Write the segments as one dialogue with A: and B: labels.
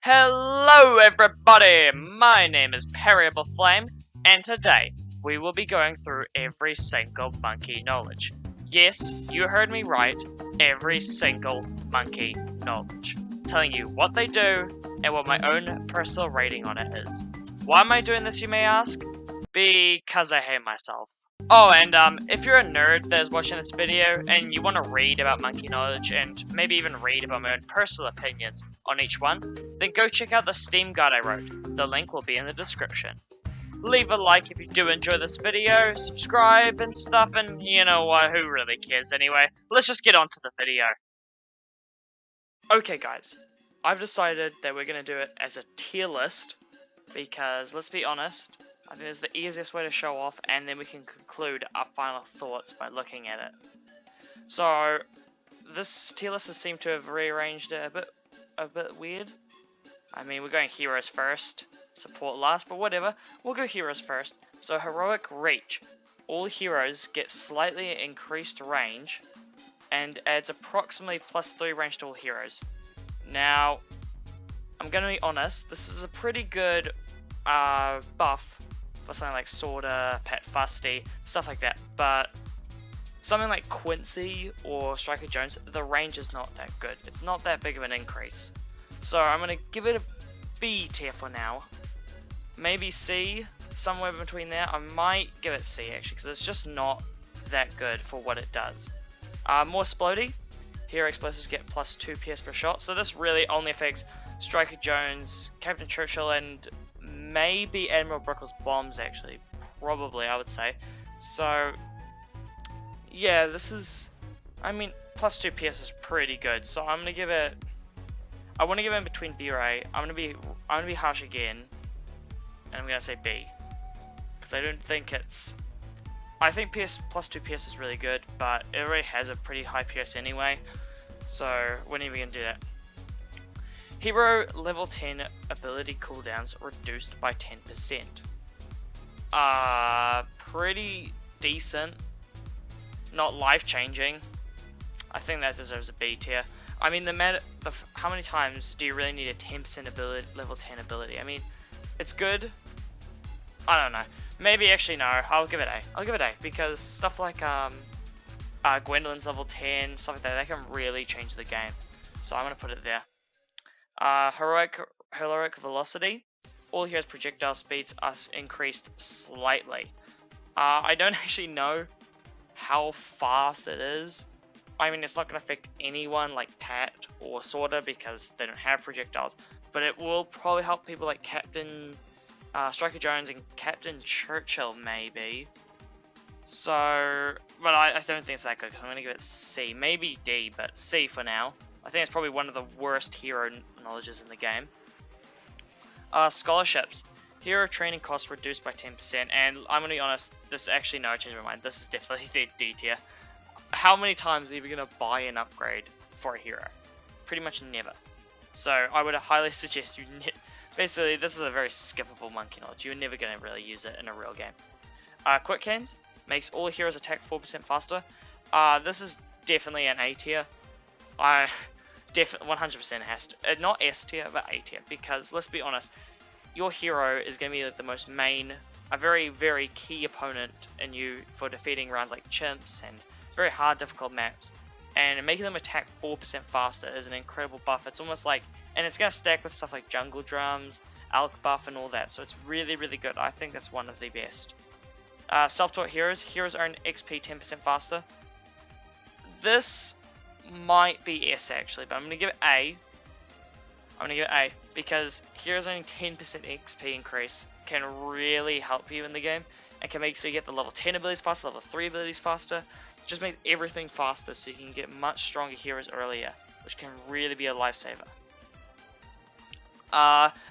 A: Hello everybody, my name is Perryable Flame, and today we will be going through every single monkey knowledge. Yes, you heard me right, every single monkey knowledge. Telling you what they do and what my own personal rating on it is. Why am I doing this, you may ask? Because I hate myself. Oh, and if you're a nerd that is watching this video and you want to read about monkey knowledge and maybe even read about my own personal opinions on each one, then go check out the Steam guide I wrote. The link will be in the description. Leave a like if you do enjoy this video, subscribe and stuff, and you know what, who really cares anyway? Let's just get on to the video. Okay guys, I've decided that we're going to do it as a tier list, because let's be honest, I think it's the easiest way to show off, and then we can conclude our final thoughts by looking at it. So, this tier list has seemed to have rearranged it a bit weird. I mean, we're going heroes first, support last, but whatever. We'll go heroes first. So, heroic reach. All heroes get slightly increased range, and adds approximately +3 range to all heroes. Now, I'm gonna be honest, this is a pretty good buff for something like Sorta, Pet Fusty, stuff like that, but something like Quincy or Striker Jones, the range is not that good. It's not that big of an increase. So I'm going to give it a B tier for now. Maybe C, somewhere between there. I might give it C actually, because it's just not that good for what it does. More Splody. Hero explosives get +2 PS per shot, so this really only affects Striker Jones, Captain Churchill, and maybe Admiral Brickle's bombs, actually. Probably, I would say. So, yeah, this is... I mean, +2 PS is pretty good, so I'm gonna give it... I want to give it in between B or A. I'm gonna be harsh again, and I'm gonna say B. Because I don't think it's... I think +2 PS is really good, but it already has a pretty high PS anyway, so when are we gonna do that? Hero level 10 ability cooldowns reduced by 10%. Pretty decent. Not life-changing. I think that deserves a B tier. I mean, how many times do you really need a 10% ability, level 10 ability? I mean, it's good. I don't know. Maybe actually no. I'll give it A. I'll give it A because stuff like Gwendolyn's level 10, stuff like that, that can really change the game. So I'm gonna put it there. Heroic velocity. All heroes' projectile speeds are increased slightly. I don't actually know how fast it is. I mean, it's not going to affect anyone like Pat or Sorta because they don't have projectiles. But it will probably help people like Captain Striker Jones and Captain Churchill, maybe. So, but I don't think it's that good, because I'm going to give it C. Maybe D, but C for now. I think it's probably one of the worst hero knowledges in the game. Scholarships. Hero training costs reduced by 10%, and I'm going to be honest, this actually, no, I changed my mind. This is definitely the D tier. How many times are you going to buy an upgrade for a hero? Pretty much never. So I would highly suggest you... Basically, this is a very skippable monkey knowledge. You're never going to really use it in a real game. Quick Hands makes all heroes attack 4% faster. This is definitely an A tier. I definitely 100% has to, not S tier, but A tier, because let's be honest, your hero is going to be like the most a very, very key opponent in you for defeating rounds like chimps and very hard, difficult maps. And making them attack 4% faster is an incredible buff. It's almost like, and it's going to stack with stuff like Jungle Drums, Alk buff, and all that. So it's really, really good. I think that's one of the best. Self-taught heroes. Heroes earn XP 10% faster. This might be S actually, but I'm going to give it A. I'm going to give it A because heroes earning 10% XP increase can really help you in the game and can make so you get the level 10 abilities faster, level 3 abilities faster. Just makes everything faster so you can get much stronger heroes earlier, which can really be a lifesaver.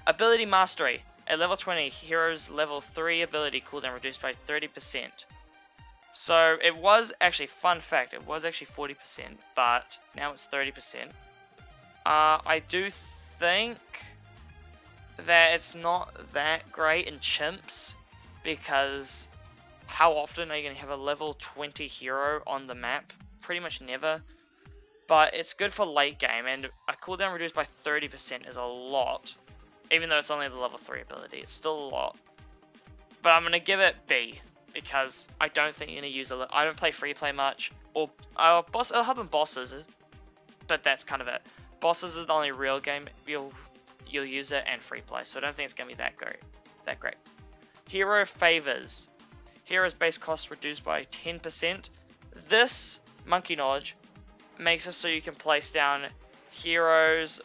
A: Ability Mastery. At level 20, heroes level 3 ability cooldown reduced by 30%. So it was actually, fun fact, it was actually 40%, but now it's 30%. I do think that it's not that great in chimps, because how often are you going to have a level 20 hero on the map? Pretty much never. But it's good for late game, and a cooldown reduced by 30% is a lot. Even though it's only the level 3 ability, it's still a lot. But I'm going to give it B, because I don't think you're going to use it. I don't play free play much, or it'll help in bosses, but that's kind of it. Bosses is the only real game you'll use it, and free play, so I don't think it's going to be that great. Hero favors. Heroes base cost reduced by 10%. This monkey knowledge makes it so you can place down heroes.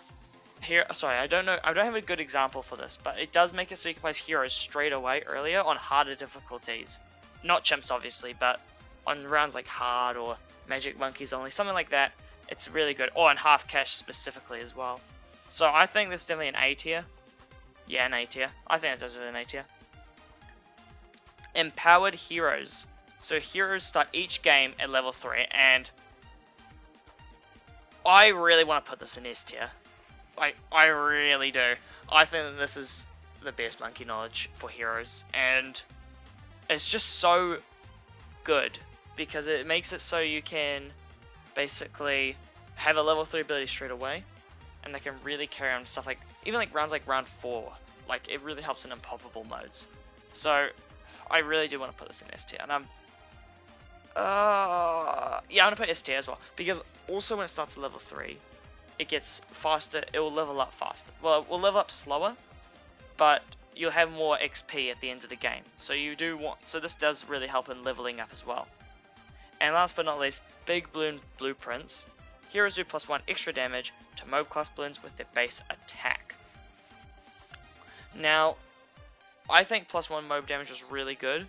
A: Sorry, I don't have a good example for this, but it does make it so you can place heroes straight away earlier on harder difficulties. Not chimps, obviously, but on rounds like hard or magic monkeys only, something like that. It's really good. Or on half cash specifically as well. So I think this is definitely an A tier. Yeah, an A tier. I think it's also an A tier. Empowered heroes. So heroes start each game at level 3, and I really want to put this in S tier. I really do. I think that this is the best monkey knowledge for heroes, and it's just so good because it makes it so you can basically have a level 3 ability straight away, and they can really carry on stuff like, even like round 4, like it really helps in unpoppable modes. So I really do want to put this in S tier, and yeah, I'm gonna put S tier as well, because also when it starts at level 3, it gets faster, it will level up faster. Well, it will level up slower, but you'll have more XP at the end of the game. So so this does really help in leveling up as well. And last but not least, Big Balloon Blueprints. Heroes do +1 extra damage to mob class balloons with their base attack. Now, I think +1 mob damage is really good,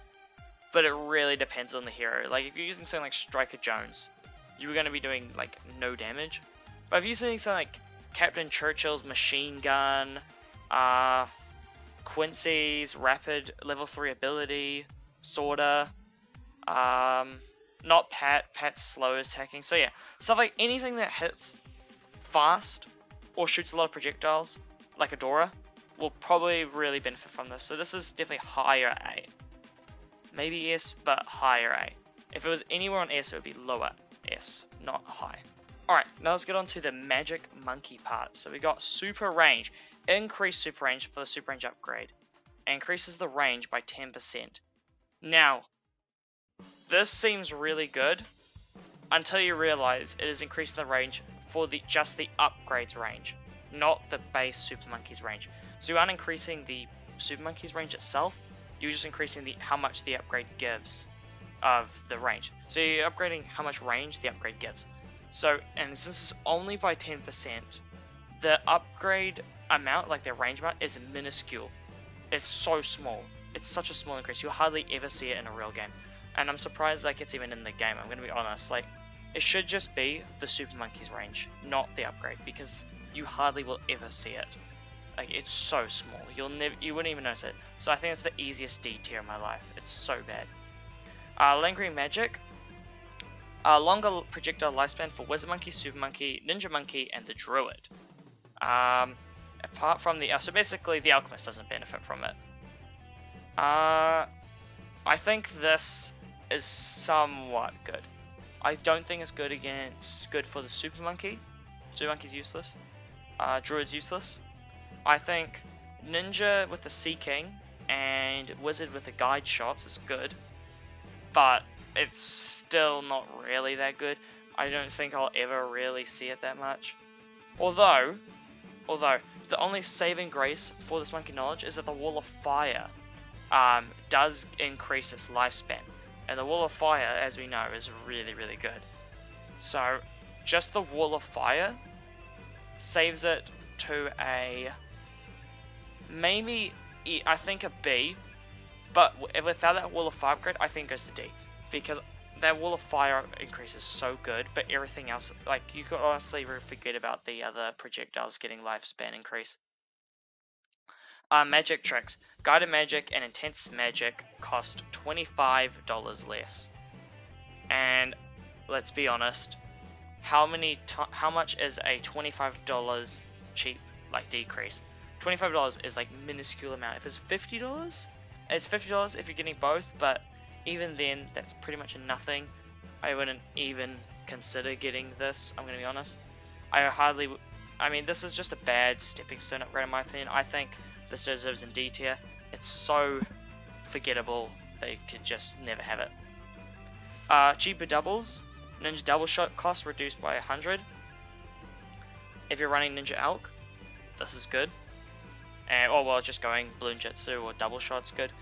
A: but it really depends on the hero. Like, if you're using something like Striker Jones, you're going to be doing, like, no damage. But if you're using something like Captain Churchill's machine gun, Quincy's rapid level 3 ability, sorta, not Pat's slow attacking. So yeah, stuff like anything that hits fast or shoots a lot of projectiles, like Adora, will probably really benefit from this. So this is definitely higher A. Maybe S, but higher A. If it was anywhere on S, it would be lower S, not high. Alright, now let's get on to the magic monkey part. So we got super range. Increased super range for the super range upgrade. Increases the range by 10%. Now, this seems really good until you realize it is increasing the range for just the upgrades range, not the base Super Monkey's range. So you aren't increasing the Super Monkey's range itself, you're just increasing how much the upgrade gives of the range. So you're upgrading how much range the upgrade gives. So, and since it's only by 10%, the upgrade amount, like the range amount, is minuscule. It's so small. It's such a small increase. You'll hardly ever see it in a real game. And I'm surprised like it's even in the game, I'm going to be honest. Like, it should just be the Super Monkey's range, not the upgrade, because you hardly will ever see it. Like, it's so small. You wouldn't even notice it. So I think it's the easiest D tier in my life. It's so bad. Lingering Magic. Longer projectile lifespan for Wizard Monkey, Super Monkey, Ninja Monkey, and the Druid. Apart from the... so basically, the Alchemist doesn't benefit from it. I think this is somewhat good. I don't think it's good for the Super Monkey. Super Monkey's useless. Druid's useless. I think Ninja with the Seeking and Wizard with the Guide Shots is good. But it's still not really that good. I don't think I'll ever really see it that much. Although, the only saving grace for this monkey knowledge is that the Wall of Fire does increase its lifespan. And the Wall of Fire, as we know, is really, really good. So, just the Wall of Fire saves it to a... maybe, I think a B. But without that Wall of Fire upgrade, I think it goes to D. Because that Wall of Fire increase is so good, but everything else, like, you could honestly forget about the other projectiles getting lifespan increase. Magic tricks. Guided Magic and Intense Magic cost $25 less. And let's be honest, how much is a $25 cheap, like, decrease? $25 is like minuscule amount. If it's $50, it's $50 if you're getting both, but even then, that's pretty much nothing. I wouldn't even consider getting this, I'm going to be honest. I hardly I mean, this is just a bad stepping stone upgrade in my opinion. I think this deserves in D tier. It's so forgettable that you could just never have it. Cheaper doubles. Ninja double shot cost reduced by 100. If you're running Ninja Elk, this is good. And, or well, just going Balloon Jitsu or double shot's good.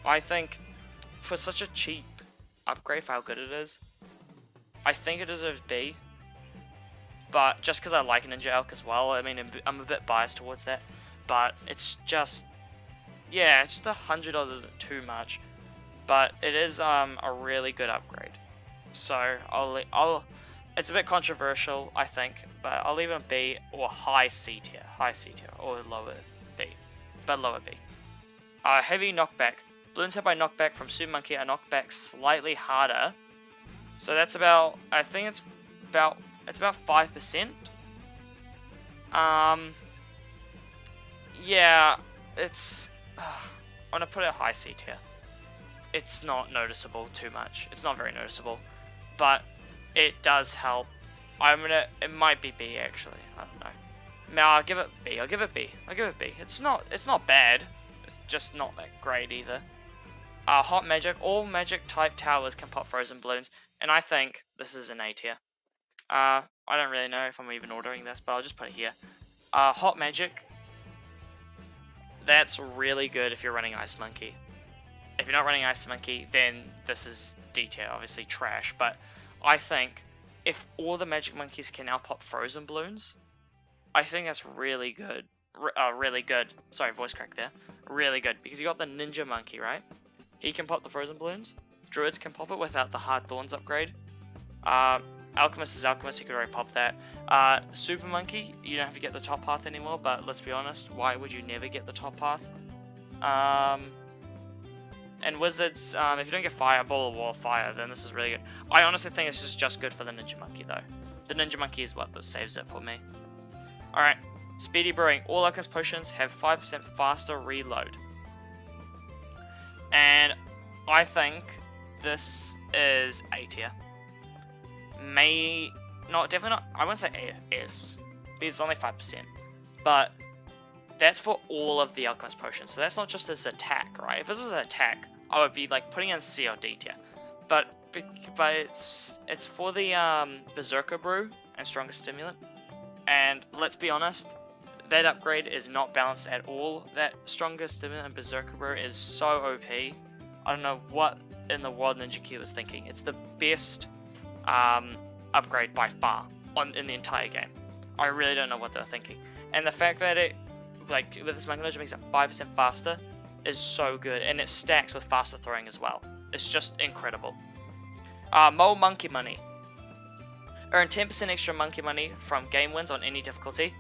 A: I think for such a cheap upgrade for how good it is, I think it deserves B. But just because I like Ninja Elk as well, I mean, I'm a bit biased towards that. But it's just, yeah, just $100 isn't too much. But it is a really good upgrade. So I'll it's a bit controversial, I think, but I'll leave it on B or high C tier, or lower B, but lower B. Heavy knockback. Balloons hit by knockback from Super Monkey are knocked back slightly harder. So that's about, I think it's about 5%. Yeah, it's, I'm gonna put it a high C tier. It's not noticeable too much. It's not very noticeable, but it does help. It might be B actually. I don't know. No, I'll give it B. It's not bad. It's just not that great either. Hot magic. All magic type towers can pop frozen balloons, and I think this is an A tier. I don't really know if I'm even ordering this, but I'll just put it here. Hot magic. That's really good if you're running Ice Monkey. If you're not running Ice Monkey, then this is D tier, obviously trash. But I think if all the Magic Monkeys can now pop frozen balloons, I think that's really good. Really good. Sorry, voice crack there. Really good, because you got the Ninja Monkey, right? He can pop the frozen balloons. Druids can pop it without the Hard Thorns upgrade. Alchemist is Alchemist, he could already pop that. Super Monkey, you don't have to get the top path anymore, but let's be honest, why would you never get the top path? And Wizards, if you don't get Fireball or Wall of Fire, then this is really good. I honestly think this is just good for the Ninja Monkey, though. The Ninja Monkey is what saves it for me. Alright, Speedy Brewing. All Alchemist potions have 5% faster reload. And I think this is A tier. Definitely not, I wouldn't say A, S, because it's only 5%. But that's for all of the Alchemist potions, so that's not just this attack, right? If this was an attack, I would be like putting in C or D tier. But it's for the Berserker Brew and Stronger Stimulant, and let's be honest, that upgrade is not balanced at all. That Stronger Stimulant and Berserker Brew is so OP. I don't know what in the world Ninja Q was thinking. It's the best upgrade by far in the entire game. I really don't know what they're thinking, and the fact that it, like with this Monkey Nudge, makes it 5% faster is so good, and it stacks with faster throwing as well. It's just incredible. More Monkey Money. Earn 10% extra Monkey Money from game wins on any difficulty.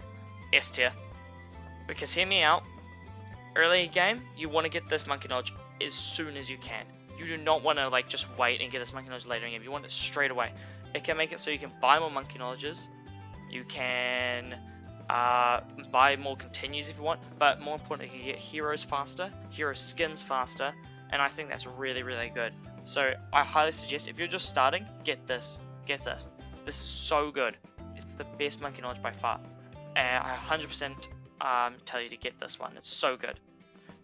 A: S tier. Because hear me out, early game, you want to get this Monkey Nudge as soon as you can. You do not want to like just wait and get this Monkey Nudge later in the game. You want it straight away. It can make it so you can buy more Monkey Nudges. You can buy more continues if you want, but more importantly, you can get heroes faster, hero skins faster, and I think that's really, really good. So I highly suggest, if you're just starting, get this. Get this. This is so good. It's the best Monkey Nudge by far. And I 100% tell you to get this one. It's so good.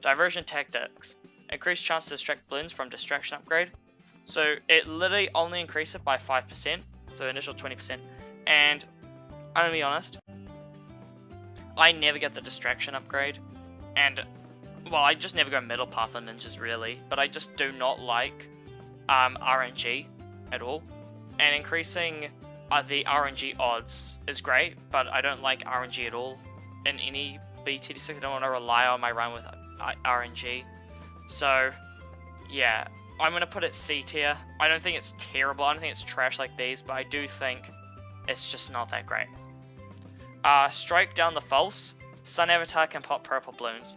A: Diversion Tactics. Increased chance to distract balloons from distraction upgrade. So it literally only increases it by 5%, so initial 20%. And I'm gonna be honest, I never get the distraction upgrade, and well, I just never go middle path on ninjas really, but I just do not like RNG at all. And increasing the RNG odds is great, but I don't like RNG at all in any BTD6. I don't want to rely on my run with RNG. So yeah, I'm gonna put it C tier. I don't think it's terrible. I don't think it's trash like these, but I do think it's just not that great. Strike down the false. Sun Avatar can pop purple balloons.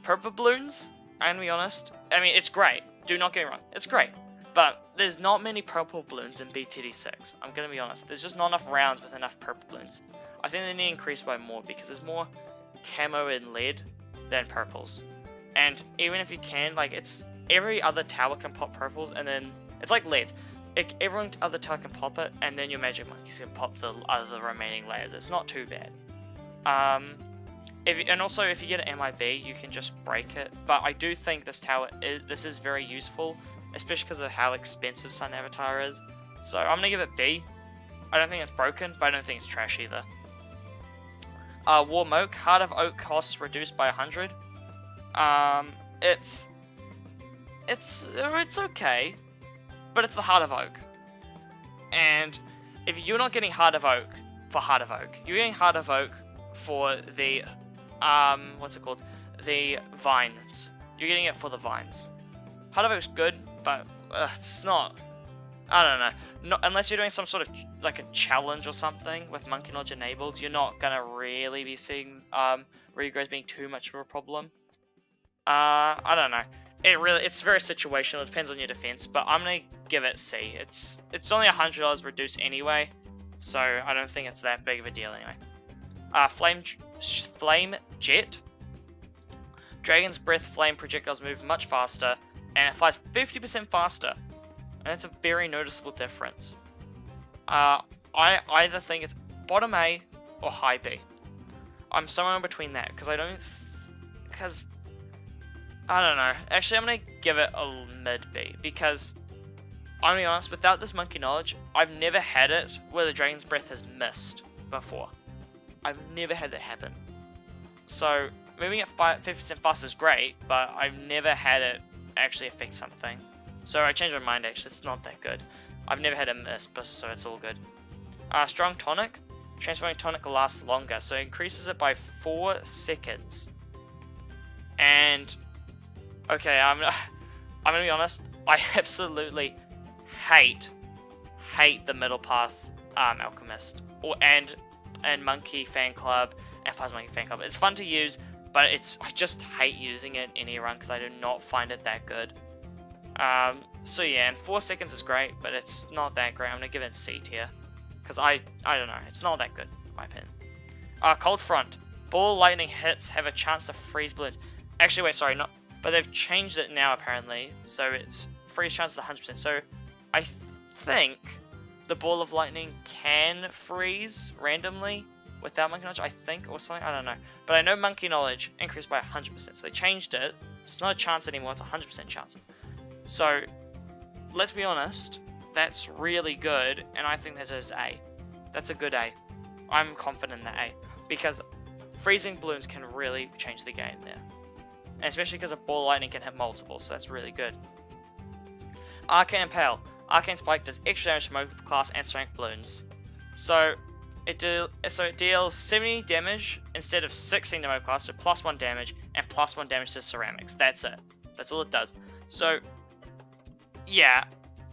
A: Purple balloons, I'm gonna be honest. I mean, it's great. Do not get me wrong. It's great. But there's not many purple balloons in BTD6. I'm gonna be honest. There's just not enough rounds with enough purple balloons. I think they need to increase by more, because there's more camo and lead than purples. And even if you can, like, it's every other tower can pop purples, and then it's like leads. every other tile can pop it, and then your magic monkeys can pop the other remaining layers. It's not too bad. And also, if you get an MIB, you can just break it. But I do think this tower, this is very useful, especially because of how expensive Sun Avatar is. So I'm gonna give it B. I don't think it's broken, but I don't think it's trash either. Warm Oak, Heart of Oak costs reduced by 100. It's okay, but it's the Heart of Oak. And if you're not getting Heart of Oak for Heart of Oak, you're getting Heart of Oak for the what's it called? The vines. You're getting it for the vines. Heart of Oak's good, but it's not. I don't know. Not, unless you're doing some sort of like a challenge or something with Monkey Knowledge enabled, you're not gonna really be seeing regrowth being too much of a problem. I don't know. It's very situational. It depends on your defense, but I'm gonna give it C. It's only $100 reduced anyway, so I don't think it's that big of a deal anyway. Flame Jet. Dragon's Breath flame projectiles move much faster, and it flies 50% faster. And that's a very noticeable difference. I either think it's bottom A or high B. I'm somewhere in between that, because I don't know. Actually, I'm going to give it a mid B, because, I'll be honest, without this Monkey Knowledge, I've never had it where the Dragon's Breath has missed before. I've never had that happen. So, moving at 50% faster is great, but I've never had it actually affect something. So I changed my mind, actually, it's not that good. I've never had a miss, so it's all good. Strong Tonic. Transforming Tonic lasts longer, so it increases it by 4 seconds. And, okay, I'm gonna be honest, I absolutely hate the Middle Path Alchemist. And Monkey Fan Club, and Plasma Monkey Fan Club. It's fun to use, but I just hate using it in any run, because I do not find it that good. So yeah, and 4 seconds is great, but it's not that great. I'm gonna give it C tier, because I don't know, it's not that good, in my opinion. Cold Front. Ball lightning hits have a chance to freeze balloons. Actually, wait, sorry, but they've changed it now apparently, so it's freeze chance is 100%. So I think the ball of lightning can freeze randomly without Monkey Knowledge, I think, or something, I don't know. But I know Monkey Knowledge increased by 100%, so they changed it, so it's not a chance anymore, it's a 100% chance. So, let's be honest, that's really good, and I think that is A. That's a good A. I'm confident in that A, because freezing balloons can really change the game there. And especially because a ball lightning can hit multiple, so that's really good. Arcane Impale. Arcane Spike does extra damage to multiple class and strength balloons. So it deals 70 damage instead of 16 to Mob class, so +1 damage and +1 damage to ceramics. That's it. That's all it does. So yeah,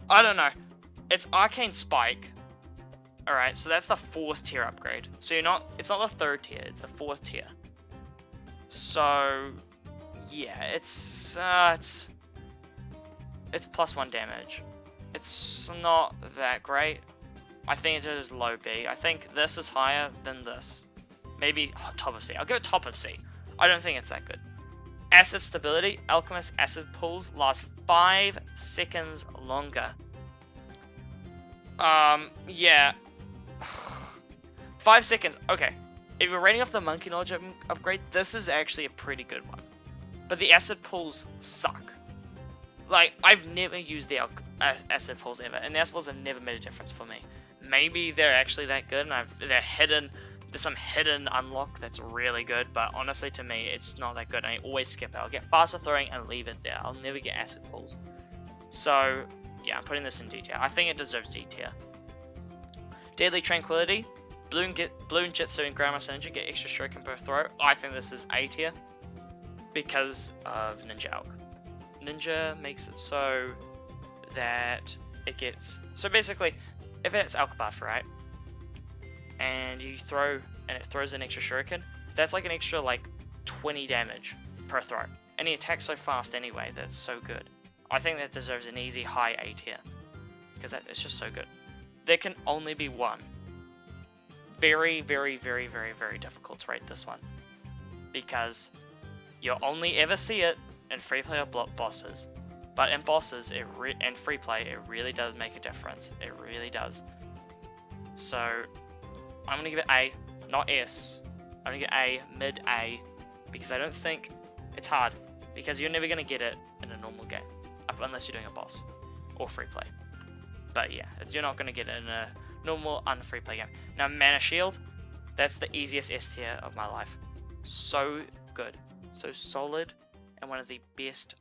A: I don't know. It's Arcane Spike. Alright, so that's the 4th tier upgrade. So it's not the 3rd tier, it's the 4th tier. So yeah, it's +1 damage. It's not that great. I think it is low B. I think this is higher than this. Maybe top of C. I'll give it top of C. I don't think it's that good. Acid Stability. Alchemist Acid Pulls last 5 seconds longer. Yeah. 5 seconds. Okay. If you're rating off the Monkey Knowledge upgrade, this is actually a pretty good one. But the Acid Pulls suck. Like, I've never used the Acid Pulls ever, and the Acid Pulls have never made a difference for me. Maybe they're actually that good, and they're hidden. There's some hidden unlock that's really good, but honestly, to me, it's not that good. I always skip it. I'll get faster throwing and leave it there. I'll never get Acid Pulls. So, yeah, I'm putting this in D tier. I think it deserves D tier. Deadly Tranquility. Balloon Jitsu and Grandmaster Ninja get extra shuriken per throw. I think this is A tier because of Ninja Alch. Ninja makes it so that it gets... So basically, if it's Alch buff, right? And you throw, and it throws an extra shuriken, that's like an extra, 20 damage per throw. And he attacks so fast anyway, that's so good. I think that deserves an easy high A tier. Because it's just so good. There can only be one. Very, very, very, very, very difficult to rate this one. Because you'll only ever see it in free player block bosses. But in bosses, and free play, it really does make a difference. It really does. So I'm gonna give it A, not S. I'm gonna get A, mid A, because I don't think it's hard, because you're never gonna get it in a normal game, unless you're doing a boss or free play. But yeah, you're not gonna get it in a normal unfree play game. Now Mana Shield, that's the easiest S tier of my life. So good, so solid, and one of the best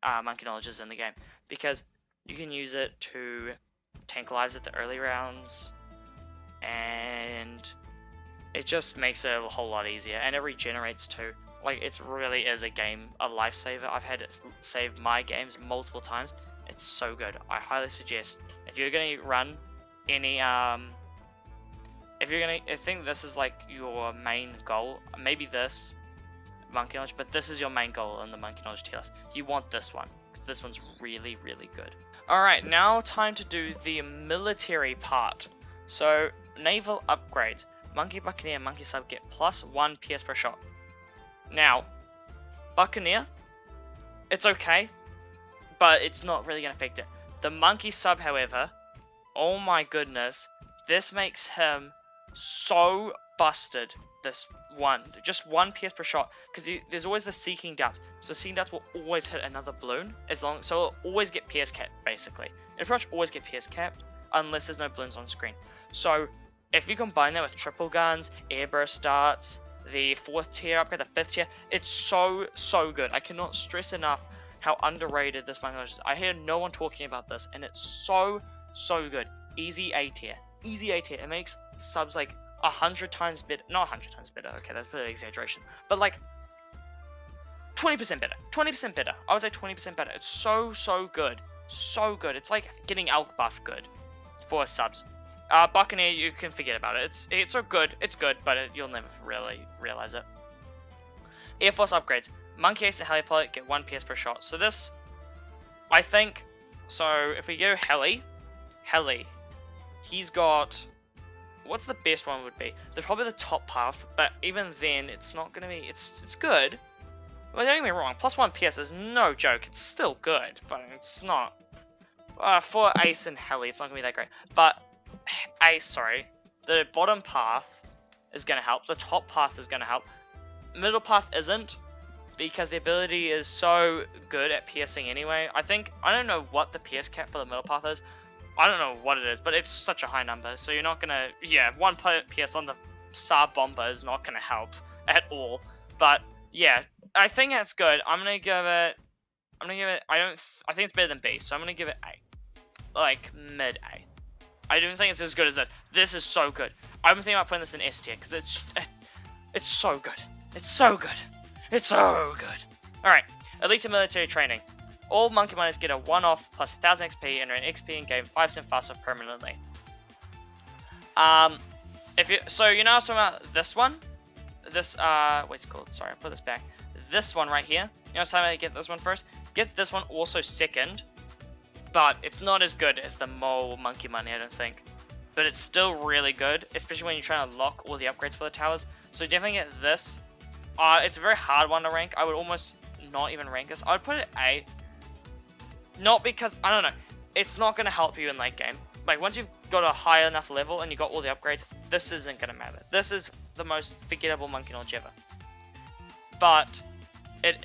A: Monkey Knowledges in the game, because you can use it to tank lives at the early rounds, and it just makes it a whole lot easier, and it regenerates too. Like, it really is a lifesaver. I've had it save my games multiple times. It's so good. I highly suggest, if you're gonna run any I think this is like your main goal, maybe this Monkey Knowledge, but this is your main goal in the Monkey Knowledge tier list. You want this one, because this one's really, really good. Alright, now time to do the military part. So, naval upgrades. Monkey Buccaneer and Monkey Sub get +1 PS per shot. Now, Buccaneer, it's okay, but it's not really going to affect it. The Monkey Sub, however, oh my goodness, this makes him so busted. Just 1 PS per shot, because there's always the Seeking Darts. So Seeking Darts will always hit another balloon, so it'll always get PS capped, basically. It'll pretty much always get PS capped, unless there's no balloons on screen. So, if you combine that with triple guns, airburst darts, the 4th tier upgrade, the 5th tier, it's so, so good. I cannot stress enough how underrated this Monkey Knowledge is. I hear no one talking about this, and it's so, so good. Easy A tier. Easy A tier. It makes subs like 100 times better. Not 100 times better, okay, that's a bit of an exaggeration. But like 20% better. 20% better. I would say 20% better. It's so, so good. So good. It's like getting Elk buff good for subs. Buccaneer, you can forget about it. It's so good. It's good, but you'll never really realize it. Air Force upgrades. Monkey Ace and Helipilot get 1 PS per shot. So this, I think, so if we go Heli, he's got, what's the best one would be? They're probably the top path, but even then, it's not going to be, it's good. Well, don't get me wrong, +1 PS is no joke. It's still good, but it's not. For Ace and Heli, it's not going to be that great. But Ace, sorry, the bottom path is going to help. The top path is going to help. Middle path isn't, because the ability is so good at piercing anyway. I don't know what the PS cap for the middle path is. I don't know what it is, but it's such a high number, so you're not gonna, 1 PS on the Saab Bomber is not gonna help at all. But yeah, I think that's good. I think it's better than B, so I'm gonna give it A. Like, mid A. I don't think it's as good as this. This is so good. I'm thinking about putting this in S tier, because it's so good. It's so good. It's so good. Alright, Elite Military Training. All Monkey Miners get a 1-off plus 1000 XP and earn XP in game 5% faster permanently. So you know I was talking about this one? What's it called? Sorry, I'll put this back. This one right here. You know I was talking about get this one first? Get this one also second, but it's not as good as the Mole Monkey Money, I don't think. But it's still really good, especially when you're trying to lock all the upgrades for the towers. So definitely get this. It's a very hard one to rank. I would almost not even rank this. I would put it A. Not because, I don't know, it's not going to help you in late game. Like, once you've got a high enough level and you got all the upgrades, this isn't going to matter. This is the most forgettable Monkey Knowledge ever. But it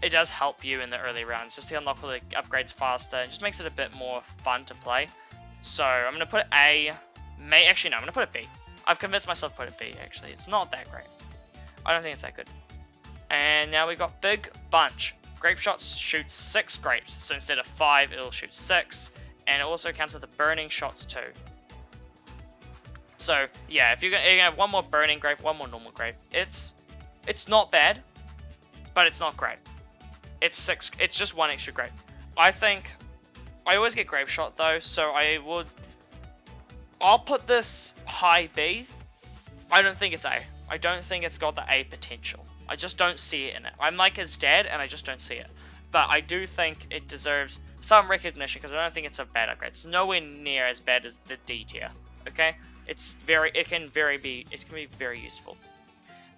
A: does help you in the early rounds, just to unlock all the upgrades faster. It just makes it a bit more fun to play. So, I'm going to put it A. Actually, no, I'm going to put it B. I've convinced myself to put it B, actually. It's not that great. I don't think it's that good. And now we've got Big Bunch. Grape shots shoots 6 grapes, so instead of 5, it'll shoot 6. And it also counts with the burning shots too. So, yeah, if you're gonna have one more burning grape, one more normal grape. It's not bad, but it's not great. It's just 1 extra grape. I think, I always get grape shot though, so I'll put this high B. I don't think it's A. I don't think it's got the A potential. I just don't see it in it. I'm like his dad, and I just don't see it. But I do think it deserves some recognition, because I don't think it's a bad upgrade. It's nowhere near as bad as the D tier. Okay? It can be very useful.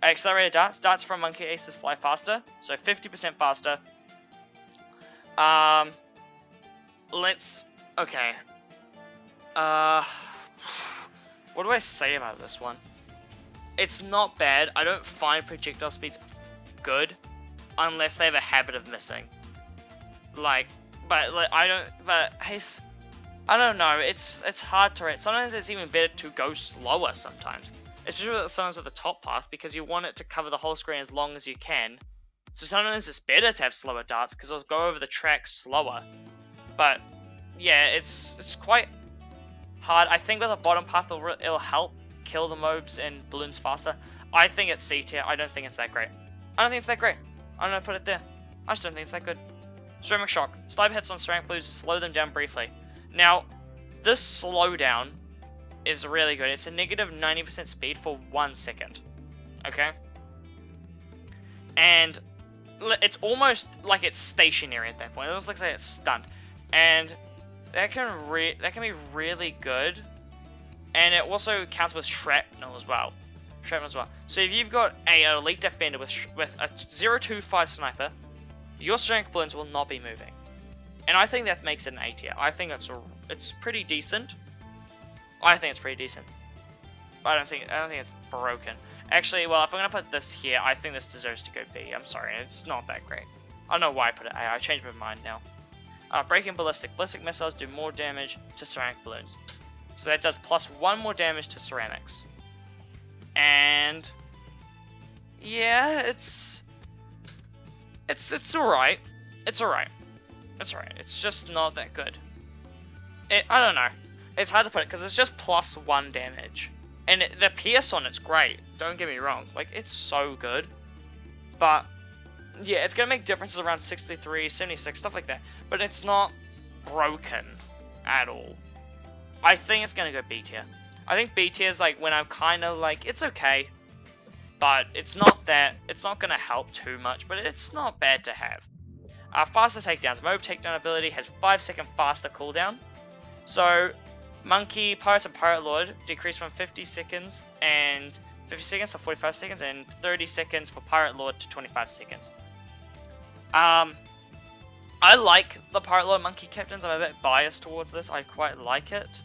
A: Accelerated darts from Monkey Aces fly faster, so 50% faster. let's... Okay. What do I say about this one? It's not bad. I don't find projectile speeds good unless they have a habit of missing. Like, I don't know. It's hard to rate. Sometimes it's even better to go slower sometimes. Especially sometimes with the top path, because you want it to cover the whole screen as long as you can. So sometimes it's better to have slower darts, because it'll go over the track slower. But, yeah, it's quite hard. I think with the bottom path, it'll help kill the mobs and balloons faster. I think it's C tier. I don't think it's that great. I don't think it's that great. I'm gonna put it there. I just don't think it's that good. Ceramic Shock. Sniper hits on ceramic blues, slow them down briefly. Now, this slowdown is really good. It's a negative 90% speed for 1 second. Okay? And it's almost like it's stationary at that point. It almost looks like it's stunned. And that can be really good. And it also counts with shrapnel as well. So if you've got an elite defender with a 0.25 sniper, your strength balloons will not be moving. And I think that makes it an A tier. I think it's pretty decent. I think it's pretty decent. I don't think it's broken. Actually, well, if I'm gonna put this here, I think this deserves to go B. I'm sorry, it's not that great. I don't know why I put it A. I changed my mind now. Breaking ballistic. Ballistic missiles do more damage to ceramic balloons. So that does plus 1 more damage to ceramics. And yeah, it's alright. It's alright. It's just not that good. I don't know. It's hard to put it because it's just plus 1 damage. And the pierce on it's great. Don't get me wrong. Like, it's so good. But yeah, it's going to make differences around 63, 76, stuff like that. But it's not broken at all. I think it's going to go B tier. I think B tier is like when I'm kind of like, it's okay. But it's not going to help too much. But it's not bad to have. Faster takedowns. Mob takedown ability has 5-second faster cooldown. So, Monkey, Pirates, and Pirate Lord decrease from 50 seconds to 45 seconds, and 30 seconds for Pirate Lord to 25 seconds. I like the Pirate Lord Monkey Captains. I'm a bit biased towards this. I quite like it.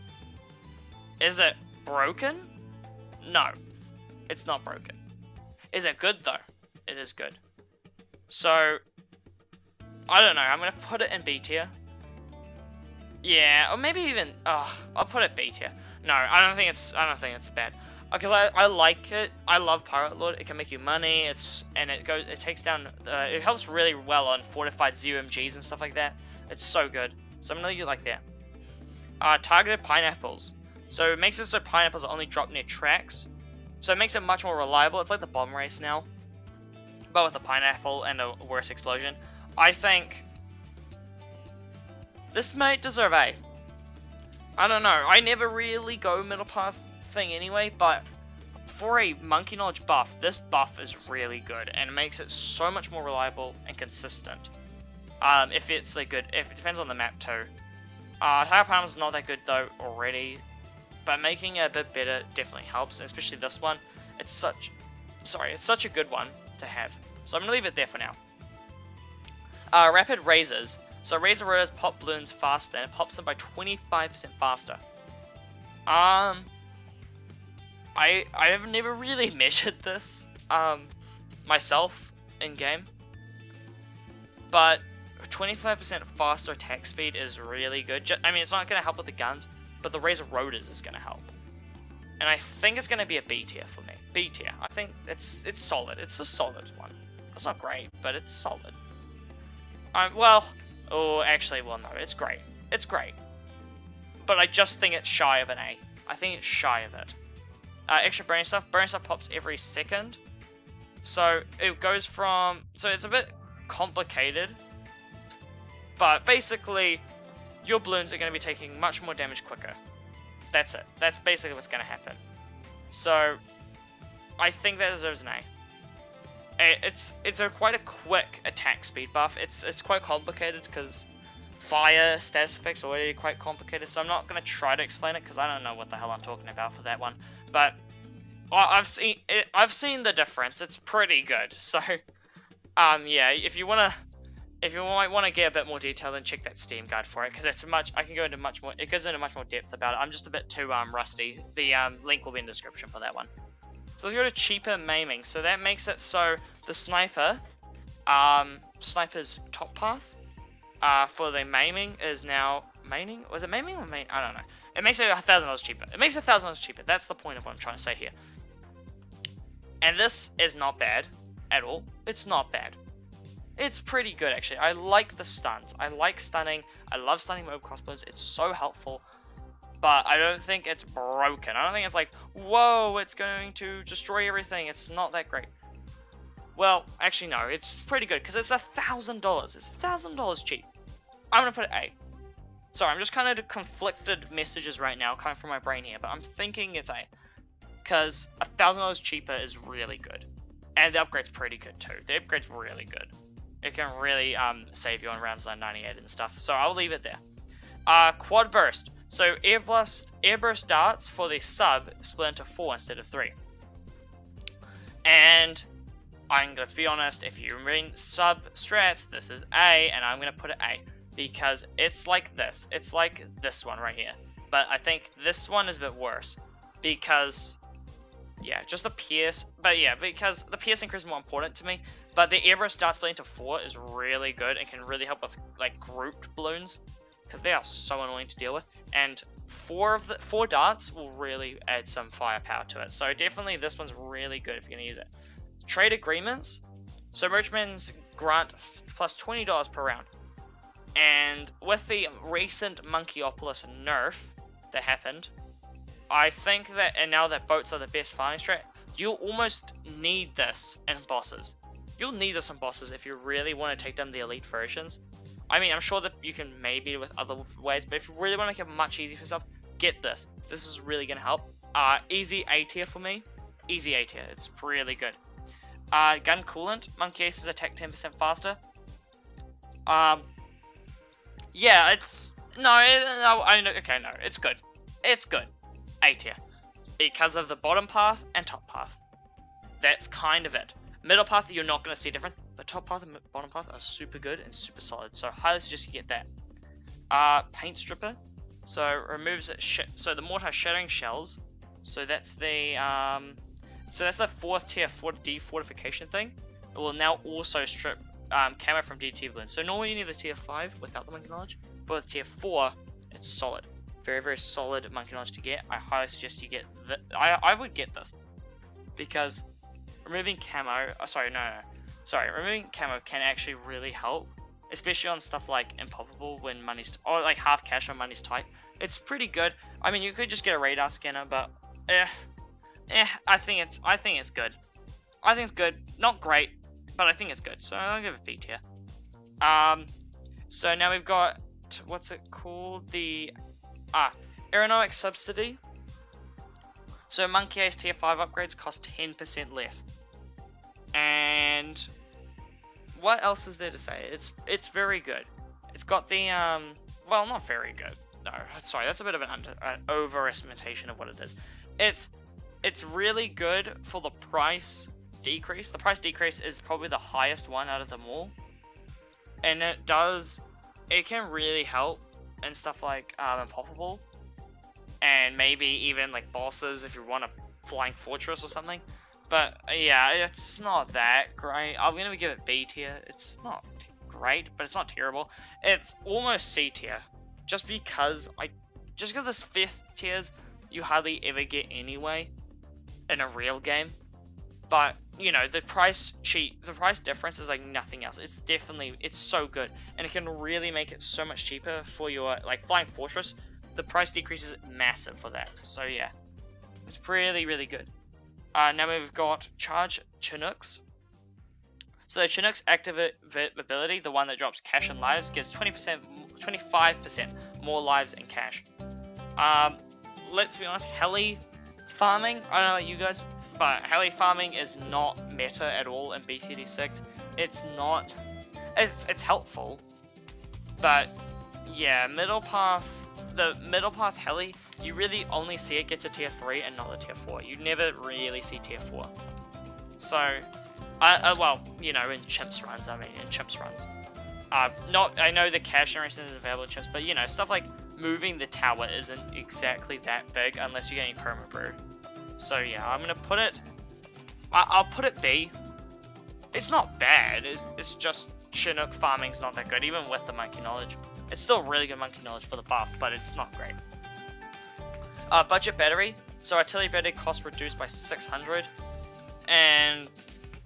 A: Is it broken? No. It's not broken. Is it good, though? It is good. So, I don't know. I'm going to put it in B tier. Yeah, or maybe even... I'll put it B tier. No, I don't think it's bad. Because I like it. I love Pirate Lord. It can make you money. It takes down... it helps really well on fortified ZOMGs and stuff like that. It's so good. So I'm going to leave it like that. Targeted pineapples. So it makes it so pineapples only drop near tracks. So it makes it much more reliable. It's like the bomb race now. But with a pineapple and a worse explosion. I think this might deserve A. I don't know. I never really go middle path thing anyway, but for a Monkey Knowledge buff, this buff is really good and it makes it so much more reliable and consistent. If it depends on the map too. Tiger Pineapple is not that good though already, but making it a bit better definitely helps, and especially this one. It's such a good one to have. So I'm gonna leave it there for now. Rapid Razors. So Razor Rotors pop balloons faster, and it pops them by 25% faster. I have never really measured this myself in game, but 25% faster attack speed is really good. I mean, it's not going to help with the guns, but the Razor Rotors is going to help. And I think it's going to be a B tier for me. B tier. I think it's solid. It's a solid one. It's not great, but it's solid. No, it's great. It's great. But I just think it's shy of an A. I think it's shy of it. Extra Burning Stuff. Burning Stuff pops every second. So it goes from... So it's a bit complicated. But basically, your balloons are going to be taking much more damage quicker. That's it. That's basically what's going to happen. So, I think that deserves an A. It's quite a quick attack speed buff. It's quite complicated because fire status effects are already quite complicated. So I'm not going to try to explain it because I don't know what the hell I'm talking about for that one. But I've seen the difference. It's pretty good. So yeah, if you want to if you might want to get a bit more detail, then check that Steam guide for it, because it's I can go into much more, it goes into much more depth about it. I'm just a bit too rusty. The link will be in the description for that one. So let's go to cheaper maiming. So that makes it so the sniper's top path for the maiming is now maiming. Was it maiming or main? I don't know. It makes it $1,000 cheaper. It makes it $1,000 cheaper. That's the point of what I'm trying to say here. And this is not bad at all. It's not bad. It's pretty good, actually. I like the stunts. I like stunning. I love stunning mob crossbows. It's so helpful. But I don't think it's broken. I don't think it's like, whoa, it's going to destroy everything. It's not that great. Well, actually, no. It's pretty good, because it's $1,000. It's $1,000 cheap. I'm going to put it A. Sorry, I'm just kind of conflicted messages right now coming from my brain here, but I'm thinking it's A. Because $1,000 cheaper is really good. And the upgrade's pretty good, too. The upgrade's really good. It can really save you on rounds like 98 and stuff. So I'll leave it there. Quad burst. So airburst darts for the sub split into 4 instead of 3. And let's be honest, if you're reading sub strats, this is A, and I'm going to put it A. Because it's like this. It's like this one right here. But I think this one is a bit worse. Because, yeah, just the pierce. But yeah, because the pierce increase is more important to me. But the airburst dart split into 4 is really good. It can really help with, like, grouped balloons. Because they are so annoying to deal with. And 4 darts will really add some firepower to it. So definitely this one's really good if you're going to use it. Trade agreements. So merchants grant plus $20 per round. And with the recent Monkeyopolis nerf that happened, I think that, and now that boats are the best farming strat, you'll almost need this in bosses. You'll need this in bosses if you really want to take down the elite versions. I mean, I'm sure that you can maybe with other ways, but if you really want to make it much easier for yourself, get this. This is really going to help. Easy A tier for me. Easy A tier. It's really good. Gun coolant. Monkey Aces attack 10% faster. Yeah, it's... Okay, no. It's good. It's good. A tier. Because of the bottom path and top path. That's kind of it. Middle path, you're not going to see different. The top path and bottom path are super good and super solid. So, highly suggest you get that. Paint Stripper. So, removes... So, the Mortar Shattering Shells. So, that's the... So, that's the 4th tier defortification thing. It will now also strip camo from DT balloons. So, normally you need the tier 5 without the Monkey Knowledge. But with tier 4, it's solid. Very, very solid Monkey Knowledge to get. I highly suggest you get... I would get this. Because... Removing camo, removing camo can actually really help, especially on stuff like Impalpable when money's, or like half cash when money's tight. It's pretty good. I mean, you could just get a radar scanner, but I think it's good. I think it's good, not great, but I think it's good. So I'll give it B tier. So now we've got, what's it called? The aeronautic subsidy. So Monkey Ace tier 5 upgrades cost 10% less. And what else is there to say? It's very good. It's got the well, not very good. No, sorry, that's a bit of an overestimation of what it is. It's really good for the price decrease. The price decrease is probably the highest one out of them all, and it can really help in stuff like Impalpable, and maybe even like bosses if you want a flying fortress or something. But yeah, it's not that great. I'm gonna give it B tier. It's not great, but it's not terrible. It's almost C tier, just because this 5th tiers you hardly ever get anyway in a real game. But you know, the price difference is like nothing else. It's so good, and it can really make it so much cheaper for your like Flying Fortress. The price decrease is massive for that. So yeah, it's really, really good. Now we've got Charge Chinooks. So the Chinooks active ability, the one that drops cash and lives, gives 25% more lives and cash. Let's be honest, heli farming, I don't know about you guys, but heli farming is not meta at all in BTD6. It's not, it's helpful, but yeah, the middle path heli, you really only see it get to tier 3 and not the tier 4. You never really see tier 4. So, well, you know, in chimps runs. I know the cash and everything is available in chips, but you know, stuff like moving the tower isn't exactly that big unless you're getting perma brew. So yeah, I'm gonna put it. I'll put it B. It's not bad. It's just Chinook farming's not that good, even with the monkey knowledge. It's still really good monkey knowledge for the buff, but it's not great. Budget battery. So artillery battery cost reduced by 600, and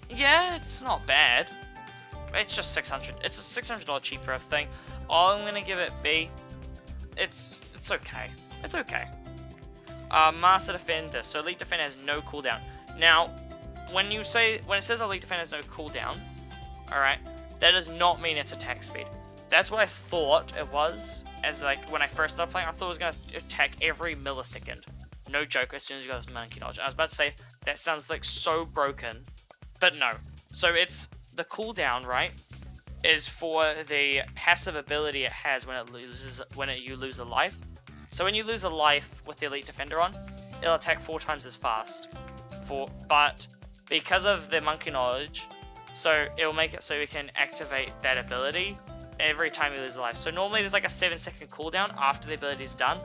A: yeah, it's not bad. It's just 600. It's a $600 cheaper thing. I'm gonna give it B. It's okay. It's okay. Master Defender. So Elite Defender has no cooldown. Now, when it says Elite Defender has no cooldown, alright, that does not mean it's attack speed. That's what I thought it was, as like when I first started playing. I thought it was gonna attack every millisecond. No joke, as soon as you got this monkey knowledge. I was about to say, that sounds like so broken, but no. So it's the cooldown, right, is for the passive ability it has when you lose a life. So when you lose a life with the Elite Defender on, it'll attack 4 times as fast. But because of the monkey knowledge, so it'll make it so you can activate that ability every time you lose a life. So normally there's like a 7-second cooldown after the ability is done.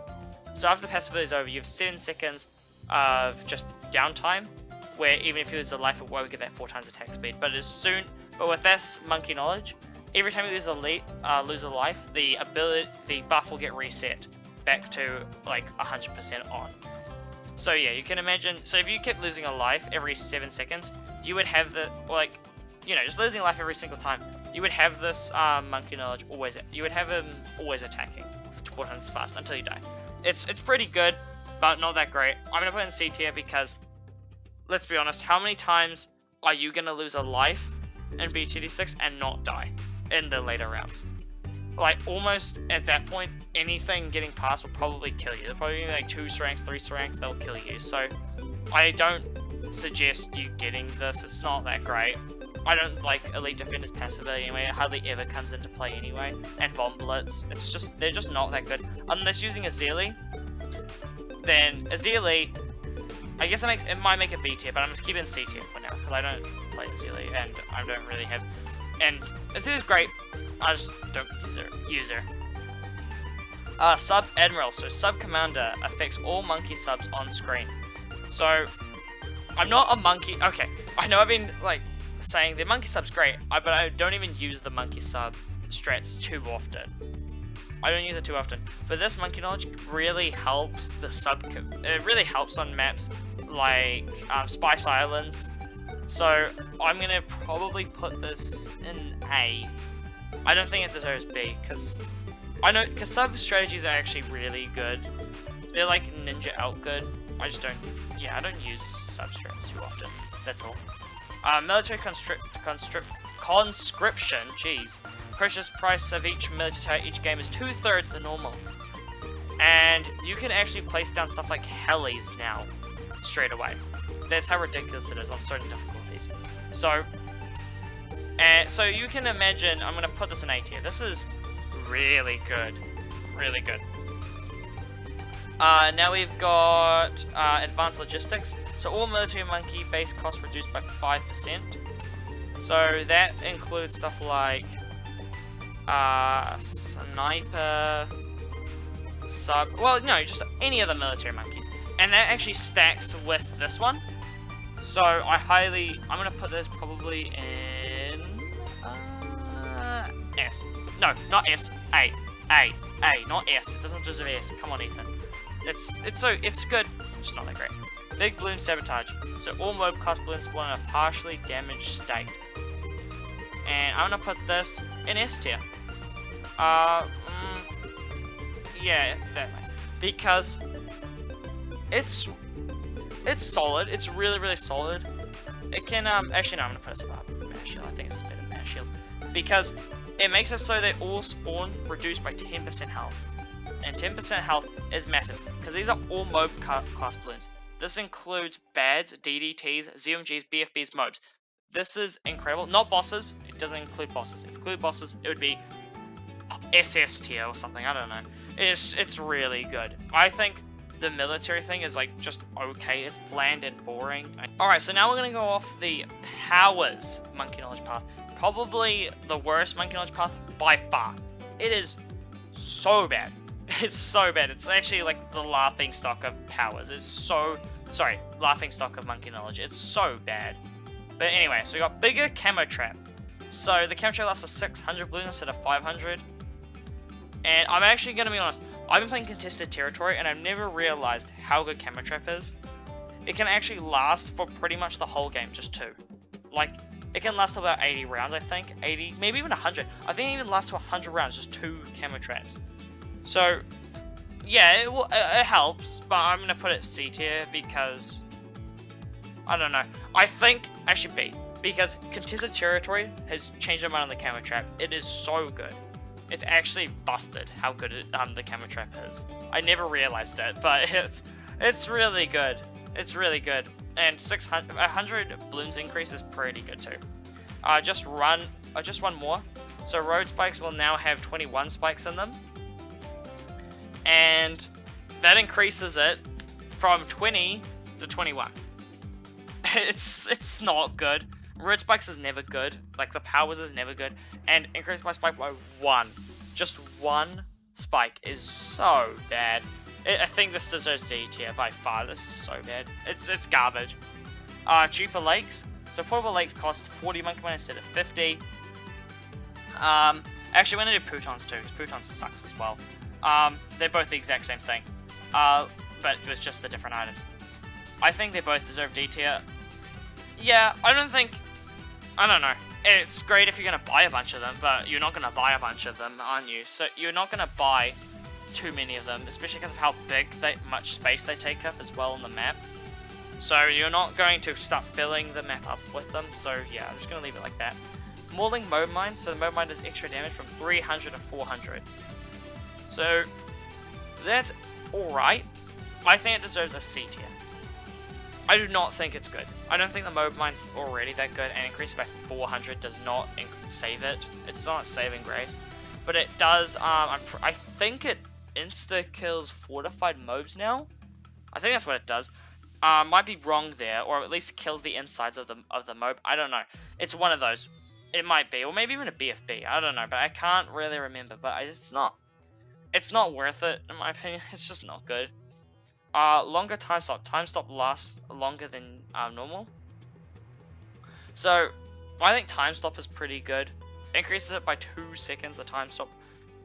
A: So after the passive ability is over, you have 7 seconds of just downtime, where even if you lose a life, it won't get that 4 times attack speed. But with this monkey knowledge, every time you lose a life, the buff will get reset back to like 100% on. So yeah, you can imagine. So if you kept losing a life every 7 seconds, you would have just losing a life every single time. You would have this monkey knowledge always. You would have him always attacking 4 times as fast until you die. It's pretty good, but not that great. I'm gonna put it in C tier because, let's be honest, how many times are you gonna lose a life in BTD6 and not die in the later rounds? Like, almost at that point, anything getting past will probably kill you. There'll probably be like 2 ranks, 3 ranks, they'll kill you. So I don't suggest you getting this. It's not that great. I don't like Elite Defender's passive ability anyway. It hardly ever comes into play anyway. And Bomb Blitz. They're just not that good. Unless using Azili, then Azili, I guess it might make a B tier, but I'm just keeping C tier for now because I don't play Azili and I don't really have. And Azili's great. I just don't use her. Sub Admiral. So Sub Commander affects all monkey subs on screen. So I'm not a monkey. Okay, I know I've been like saying the monkey sub's great, but I don't even use the monkey sub strats too often. I don't use it too often, but this monkey knowledge really helps the it really helps on maps like Spice Islands. So I'm gonna probably put this in A. I don't think it deserves B because sub strategies are actually really good. They're like ninja out good. I don't use sub strats too often. That's all. Military conscription, jeez. Purchase price of each military each game is 2/3 the normal. And you can actually place down stuff like helis now, straight away. That's how ridiculous it is on certain difficulties. So you can imagine, I'm gonna put this in A tier. This is really good. Really good. Now we've got advanced logistics. So all military monkey base costs reduced by 5%. So that includes stuff like sniper, just any of the military monkeys. And that actually stacks with this one. So I'm gonna put this probably in S. No, not S. A, not S. It doesn't deserve S. Come on, Ethan. It's good. Just not that great. Big balloon sabotage. So all mob class balloons spawn in a partially damaged state. And I'm gonna put this in S tier. Yeah, that way. Because it's solid. It's really, really solid. It can actually no, I'm gonna put it above Mash Shield. I think it's better than Mash Shield. Because it makes it so they all spawn reduced by 10% health. And 10% health is massive. Because these are all mob class balloons. This includes BADs, DDTs, ZMGs, BFBs, mobs. This is incredible. Not bosses. It doesn't include bosses. If it included bosses, it would be SS tier or something. I don't know. It's really good. I think the military thing is like just okay. It's bland and boring. Alright, so now we're gonna go off the powers monkey knowledge path. Probably the worst monkey knowledge path by far. It is so bad. It's so bad. It's actually like the laughing stock of powers. It's so... Sorry, laughing stock of monkey knowledge. It's so bad. But anyway, so we got bigger camo trap. So the camo trap lasts for 600 balloons instead of 500. And I'm actually going to be honest. I've been playing contested territory and I've never realized how good camo trap is. It can actually last for pretty much the whole game, just 2. Like, it can last about 80 rounds, I think. 80, maybe even 100. I think it even lasts for 100 rounds, just 2 camo traps. So, yeah, it helps, but I'm going to put it C tier because, I don't know. I think, actually B, because contested territory has changed my mind on the camo trap. It is so good. It's actually busted how good the camo trap is. I never realized it, but it's really good. It's really good. And 100 balloons increase is pretty good too. Just one more. So road spikes will now have 21 spikes in them. And that increases it from 20 to 21. It's not good. Road spikes is never good. Like the powers is never good. And increase my spike by 1. Just 1 spike is so bad. I think this deserves D tier by far. This is so bad. It's garbage. Cheaper lakes. So portable lakes cost 40 monkey money instead of 50. Actually, we're gonna do Putons too, because Putons sucks as well. They're both the exact same thing, but with just the different items. I think they both deserve D tier. Yeah, I don't know. It's great if you're gonna buy a bunch of them, but you're not gonna buy a bunch of them, aren't you? So you're not gonna buy too many of them, especially because of how big much space they take up as well on the map. So you're not going to start filling the map up with them. So yeah, I'm just gonna leave it like that. Mauling Mob Mine. So the Mob Mine does extra damage from 300 to 400. So that's alright. I think it deserves a C tier. I do not think it's good. I don't think the Mob Mine's already that good, and increased by 400 does not save it. It's not saving grace, but it does. I think it insta kills fortified mobs now. I think that's what it does. Might be wrong there, or at least kills the insides of the mob. I don't know. It's one of those. It might be, or maybe even a BFB. I don't know, but I can't really remember. But it's not worth it in my opinion. It's just not good. Longer time stop. Time stop lasts longer than normal. So, I think time stop is pretty good. Increases it by 2 seconds, the time stop.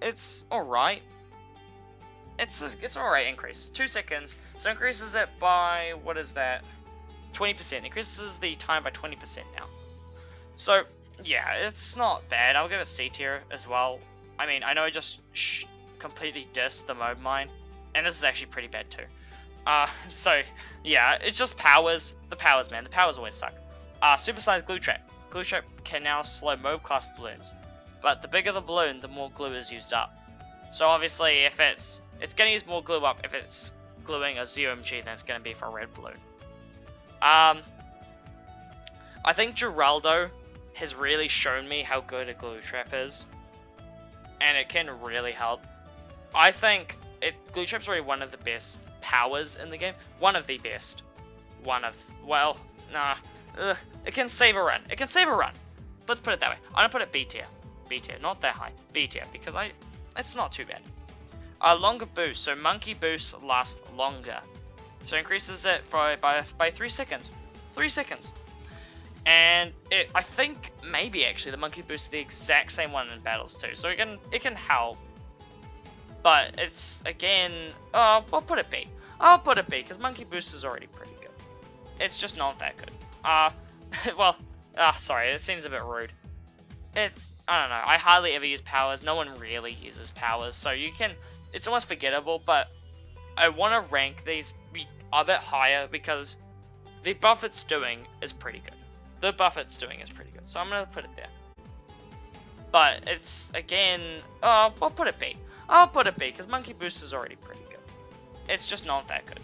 A: It's alright. It's alright increase. 2 seconds. So increases it by, what is that? 20%. Increases the time by 20% now. So, yeah, it's not bad. I'll give it C tier as well. I mean, I know I just completely dissed the Mob Mine. And this is actually pretty bad too. So, yeah, it's just powers. The powers, man. The powers always suck. Supersized Glue Trap. Glue Trap can now slow mob class balloons. But the bigger the balloon, the more glue is used up. So obviously, if it's going to use more glue up if it's gluing a ZOMG than it's going to be for a red balloon. I think Geraldo has really shown me how good a glue trap is. And it can really help. I think glue trap's already one of the best powers in the game. One of the best. It can save a run. It can save a run. Let's put it that way. I'm going to put it B tier. B tier, not that high. B tier, because it's not too bad. Longer boost. So monkey boosts last longer. So increases it by 3 seconds. 3 seconds. And I think maybe actually the monkey boost is the exact same one in battles too. So it can help. But it's, again, I'll put it B. I'll put it B, because monkey boost is already pretty good. It's just not that good. Sorry, it seems a bit rude. I don't know, I hardly ever use powers. No one really uses powers, so it's almost forgettable, but I want to rank these a bit higher, because the buff it's doing is pretty good. The buff it's doing is pretty good, so I'm going to put it there. But it's, again, I'll put it B. I'll put it B, because monkey boost is already pretty good. It's just not that good.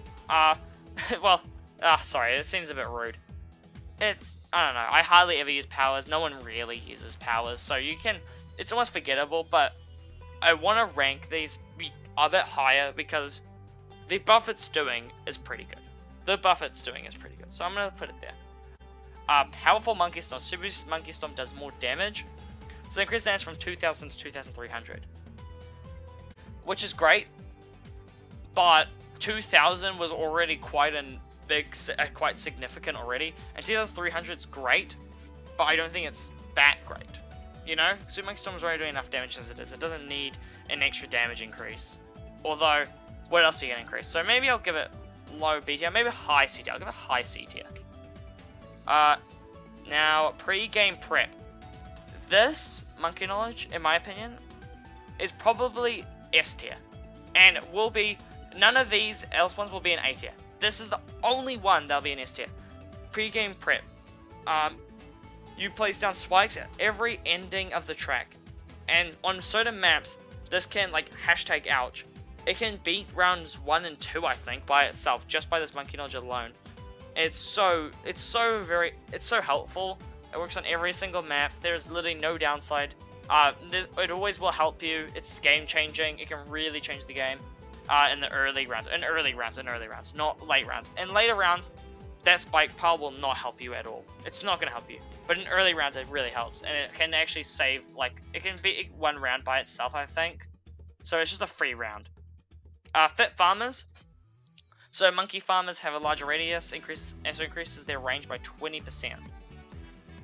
A: Sorry, it seems a bit rude. I don't know, I hardly ever use powers. No one really uses powers, so it's almost forgettable, but I want to rank these a bit higher, because the buff it's doing is pretty good. So I'm gonna put it there. Powerful Monkey Storm. Super Monkey Storm does more damage. So increase damage from 2,000 to 2,300. Which is great. But 2,000 was already quite quite significant already. And 2,300 is great. But I don't think it's that great. You know? Super Monkey Storm is already doing enough damage as it is. It doesn't need an extra damage increase. Although, what else are you going to increase? So maybe I'll give it low B tier. Maybe high C tier. I'll give it high C tier. Now, pre-game prep. This Monkey Knowledge, in my opinion, is probably S tier. And it will be, none of these else ones will be in A tier. This is the only one that'll be in S tier. Pre-game prep. You place down spikes at every ending of the track. And on certain maps, this can, like, #ouch. It can beat rounds 1 and 2, I think, by itself, just by this Monkey Knowledge alone. It's so helpful. It works on every single map. There's literally no downside. It always will help you. It's game changing. It can really change the game in the early rounds. Not late rounds. In later rounds, that spike power will not help you at all. It's not going to help you. But in early rounds, it really helps. And it can actually save, like, it can beat one round by itself, I think. So it's just a free round. Fit Farmers. So monkey farmers have a larger radius, and so increases their range by 20%.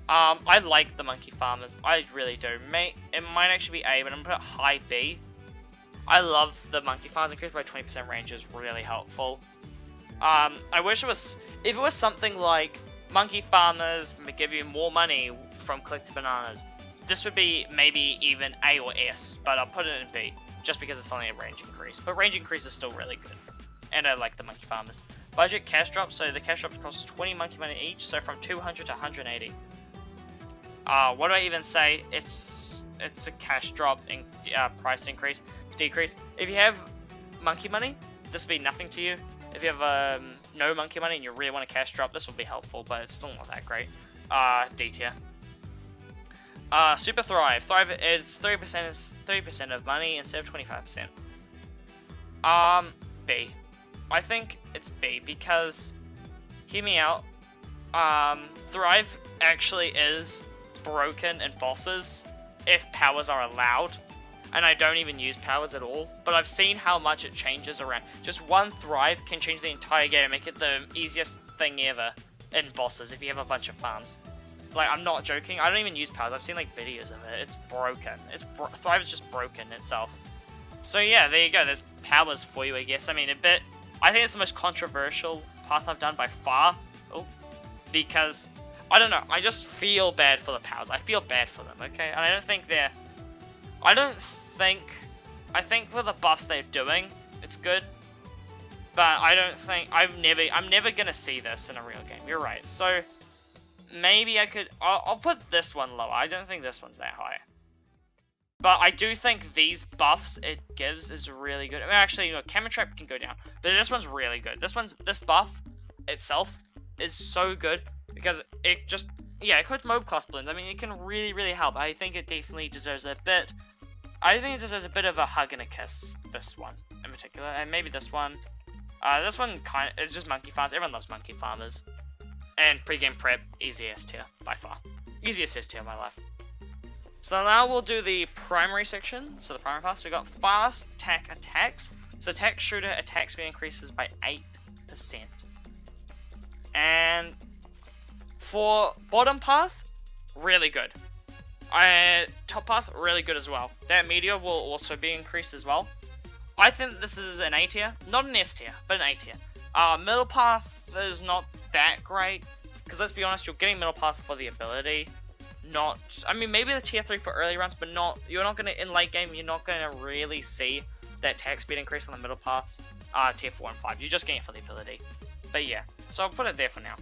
A: I like the monkey farmers. I really do. It might actually be A, but I'm gonna put it high B. I love the monkey farmers. Increase by 20% range is really helpful. I wish if it was something like monkey farmers give you more money from collecting bananas. This would be maybe even A or S, but I'll put it in B just because it's only a range increase. But range increase is still really good. And I like the monkey farmers. Budget cash drops, so the cash drops cost 20 monkey money each, so from 200 to 180. What do I even say? It's a cash drop in price decrease. If you have monkey money, this will be nothing to you. If you have no monkey money and you really want a cash drop, this will be helpful, but it's still not that great. D tier. Super Thrive. Thrive, it's 30% of money instead of 25%. B. I think it's B because, hear me out, Thrive actually is broken in bosses if powers are allowed, and I don't even use powers at all, but I've seen how much it changes around. Just one Thrive can change the entire game and make it the easiest thing ever in bosses if you have a bunch of farms. Like, I'm not joking, I don't even use powers, I've seen like videos of it, it's broken. Thrive is just broken itself. So yeah, there you go, there's powers for you, I guess. I mean, I think it's the most controversial path I've done by far. Oh, because, I don't know, I just feel bad for the powers. I feel bad for them, okay? And I think for the buffs they're doing, it's good. But I'm never gonna see this in a real game. You're right. So, maybe I'll put this one lower. I don't think this one's that high. But I do think these buffs it gives is really good. I mean, actually, Camera Trap can go down. But this one's really good. This buff itself is so good. Because it just, yeah, it codes mob class balloons. I mean, it can really, really help. I think it definitely deserves a bit. I think it deserves a bit of a hug and a kiss. This one in particular. And maybe this one. This one it's just monkey farmers. Everyone loves monkey farmers. And pre-game prep, easy S tier by far. Easiest S tier in my life. So now we'll do the primary section. So the primary path. So we got fast attack attacks. So attack shooter attack speed increases by 8%. And for bottom path, really good. Top path, really good as well. That meteor will also be increased as well. I think this is an A tier. Not an S tier, but an A tier. Middle path is not that great. Because let's be honest, you're getting middle path for the ability. I mean, maybe the tier 3 for early rounds, but you're not going to, in late game, you're not going to really see that attack speed increase on the middle paths. Tier 4 and 5. You're just getting it for the ability. But yeah, so I'll put it there for now.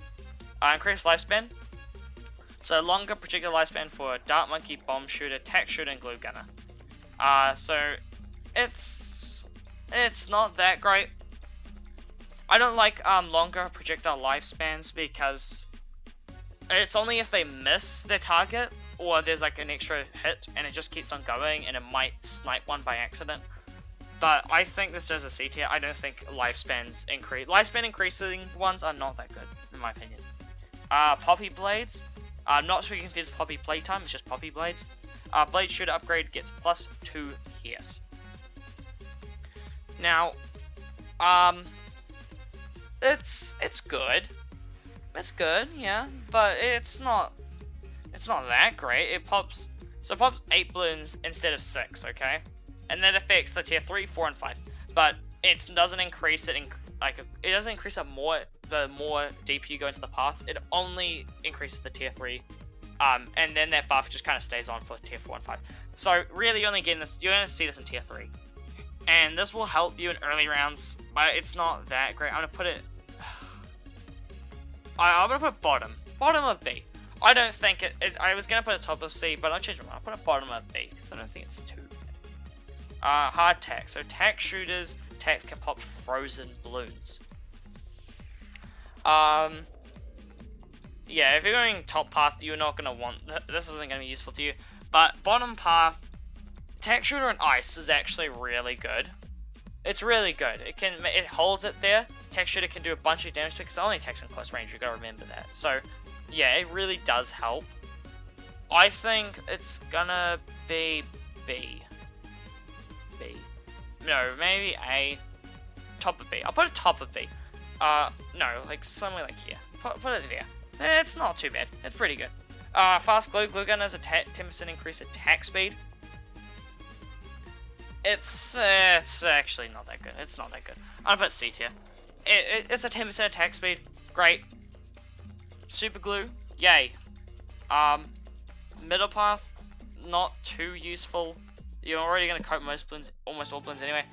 A: Increased lifespan. So longer projectile lifespan for Dart Monkey, Bomb Shooter, Tack Shooter, and Glue Gunner. So it's not that great. I don't like longer projectile lifespans because it's only if they miss their target or there's like an extra hit and it just keeps on going and it might snipe one by accident. But I think this deserves a C tier. I don't think lifespan increasing ones are not that good, in my opinion. Poppy Blades. Not to be confused with Poppy Playtime, it's just Poppy Blades. Blade Shooter upgrade gets +2 PS. Now, it's good. It's good, yeah, but it's not that great. It pops 8 balloons instead of 6, okay? And that affects the tier 3, 4, and 5. But it doesn't increase it it doesn't increase it more the more deep you go into the parts. It only increases the tier 3. And then that buff just kind of stays on for tier 4 and 5. So really you're only gonna see this in tier 3. And this will help you in early rounds, but it's not that great. I'm gonna put it I'm gonna put bottom of B. I don't think I was gonna put it top of C, but I'll change my mind. I'll put it bottom of B because I don't think it's too bad. Hard tack. So tack shooters, tacks can pop frozen balloons. Yeah, if you're going top path, you're not gonna want this. Isn't gonna be useful to you. But bottom path, tack shooter and ice is actually really good. It's really good. It holds it there. Tack shooter can do a bunch of damage to it because it only attacks in close range. You gotta remember that. So yeah, it really does help. I think it's gonna be B. No, maybe A. Top of B. I'll put it top of B. No, like somewhere like here. Put it there. It's not too bad. It's pretty good. Fast glue gun has a 10% increase attack speed. It's actually not that good. It's not that good. I'm gonna put C tier. It's a 10% attack speed. Great. Super glue. Yay. Middle path. Not too useful. You're already gonna coat almost all balloons anyway.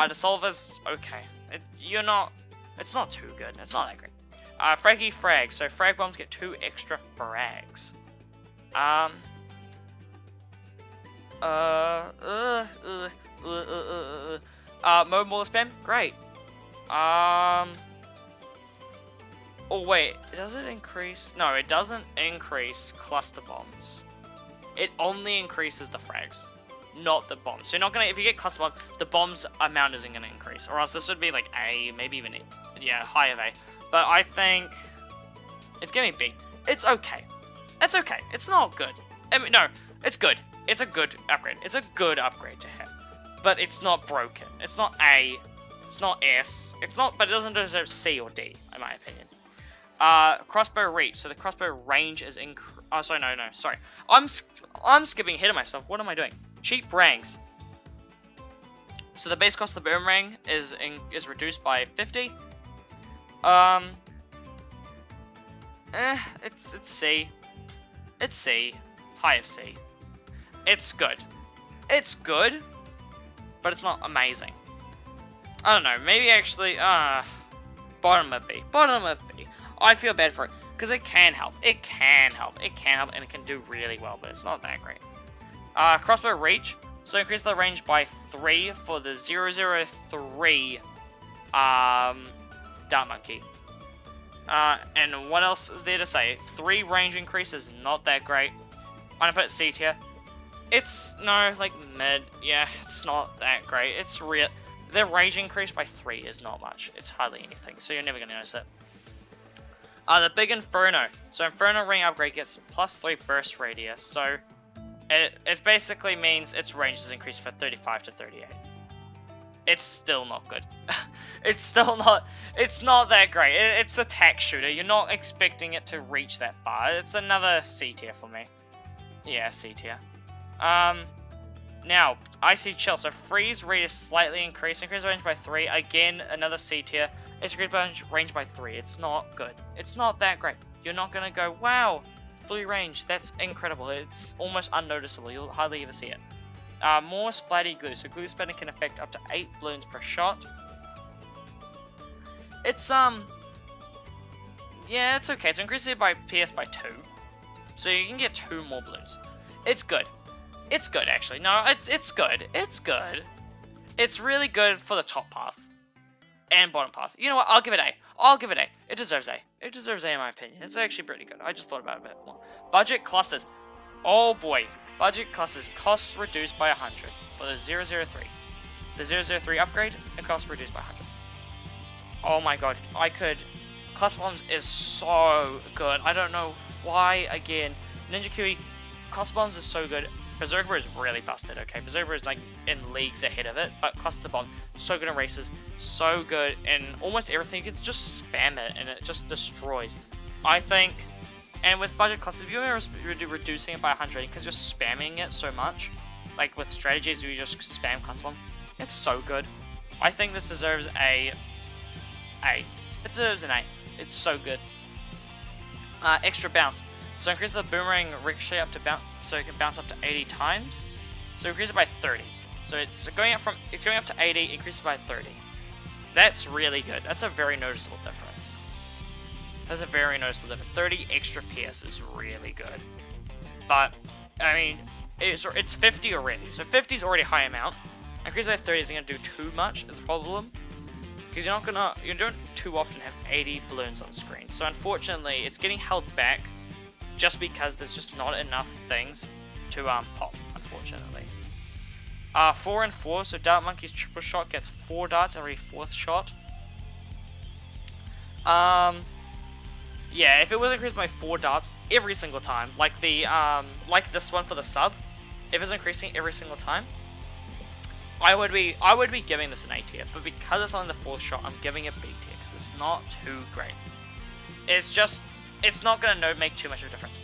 A: Dissolver's okay. It's not too good. It's not that great. Fraggy frag. So frag bombs get 2 extra frags. Mode more spam. Great. Oh wait, does it increase? No, it doesn't increase cluster bombs. It only increases the frags, not the bombs. So you're not gonna, if you get cluster bomb, the bombs amount isn't gonna increase, or else this would be like A, maybe even high of A. But I think it's gonna be B. It's okay. It's okay. It's not good. I mean, no, it's good. It's a good upgrade. It's a good upgrade to have, but it's not broken. It's not A. It's not S. It's not, but it doesn't deserve C or D, in my opinion. Crossbow reach. So the crossbow range is oh, sorry, no, sorry. I'm skipping ahead of myself. What am I doing? Cheap ranks. So the base cost of the boomerang is reduced by 50. It's C. It's C. High of C. It's good. It's good, but it's not amazing. I don't know. Maybe actually, bottom of B. Bottom of B. I feel bad for it because it can help. It can help, and it can do really well, but it's not that great. Crossbow reach. So increase the range by 3 for the 003 Dart Monkey. And what else is there to say? 3 range increase is not that great. I'm gonna put it C tier. It's, no, like mid. Yeah, it's not that great. It's real. The range increase by 3 is not much. It's hardly anything, so you're never gonna notice it. The big Inferno. So Inferno ring upgrade gets +3 burst radius. So it basically means its range is increased from 35 to 38. It's still not good. It's not that great. It's a tack shooter. You're not expecting it to reach that far. It's another C tier for me. Yeah, C tier. Now, Icy Chill. So freeze rate is slightly increased. Increase range by 3. Again, another C tier. It's increased range by 3. It's not good. It's not that great. You're not gonna go, wow, 3 range. That's incredible. It's almost unnoticeable. You'll hardly ever see it. More splatty glue. So glue splatting can affect up to 8 balloons per shot. It's yeah, it's okay. It's increased it by PS by 2. So you can get 2 more balloons. It's good. It's good, actually. No, it's good. It's good. It's really good for the top path. And bottom path. You know what? I'll give it A. I'll give it A. It deserves A. It deserves A in my opinion. It's actually pretty good. I just thought about it a bit more. Budget clusters. Oh boy. Budget clusters. Costs reduced by 100 for the 003. the 003 upgrade, it costs reduced by 100. Oh my god, Cluster Bombs is so good. I don't know why, again. Ninja Kiwi, Cluster Bombs is so good. Berserker is really busted, okay? Berserker is like in leagues ahead of it, but Cluster Bomb, so good in races, so good in almost everything. You can just spam it and it just destroys. I think, and with budget clusters, if you're reducing it by 100 because you're spamming it so much, like with strategies where you just spam Cluster Bomb, it's so good. I think this deserves a A. It deserves an A. It's so good. Extra bounce. So increase the boomerang ricochet up to bounce, so it can bounce up to 80 times. So increase it by 30. So it's going up to 80, increase it by 30. That's really good. That's a very noticeable difference. That's a very noticeable difference. 30 extra PS is really good. But I mean, it's 50 already. So 50 is already a high amount. Increase by 30 isn't gonna do too much. Is the problem. Because you don't too often have 80 balloons on screen. So unfortunately, it's getting held back just because there's just not enough things to pop, unfortunately. 4 and 4, so Dart Monkey's triple shot gets 4 darts every 4th shot. Yeah, if it was increased by 4 darts every single time, like the like this one for the sub, if it's increasing every single time, I would be giving this an A tier, but because it's only the 4th shot, I'm giving it B tier because it's not too great. It's not gonna make too much of a difference.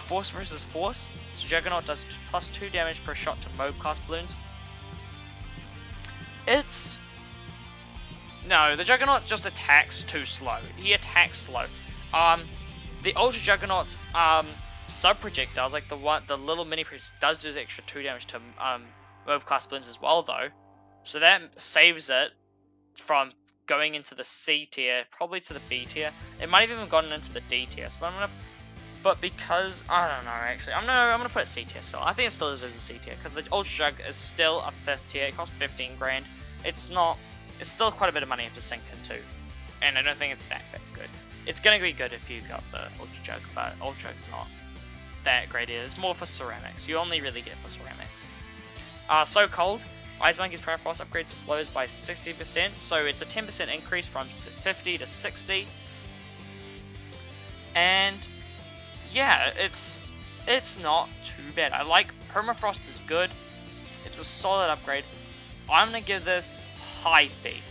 A: Force versus Force, so Juggernaut does plus 2 damage per shot to mob class balloons. No, the Juggernaut just attacks too slow. He attacks slow. The Ultra Juggernaut's sub projectiles, like the little mini projectiles, does do extra 2 damage to mob class balloons as well, though. So that saves it from going into the C tier, probably to the B tier. It might have even gotten into the D tier. So but because I don't know, actually, I'm gonna put it C tier still. I think it still deserves a C tier because the Ultra Jug is still a 5th tier. It costs 15 grand. It's still quite a bit of money you have to sink into, and I don't think it's that good. It's gonna be good if you got the Ultra Jug, but Ultra Jug's not that great either. It's more for ceramics. You only really get it for ceramics. So Cold. Ice Monkey's Permafrost upgrade slows by 60%, so it's a 10% increase from 50 to 60. And yeah, it's not too bad. I like Permafrost is good. It's a solid upgrade. I'm gonna give this high B,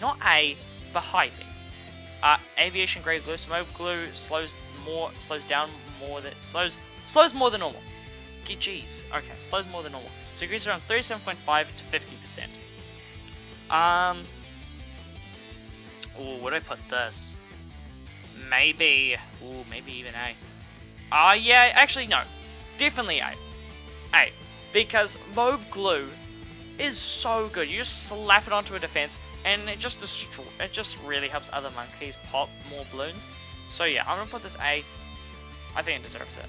A: not A, but high B. Aviation grade glue, smoke glue slows more than normal. Jeez, okay, slows more than normal. So it increases around 37.5 to 50%. Where do I put this? Maybe even A. Yeah, actually no. Definitely A. A. Because Mob Glue is so good. You just slap it onto a defense and it just really helps other monkeys pop more balloons. So yeah, I'm gonna put this A. I think it deserves it.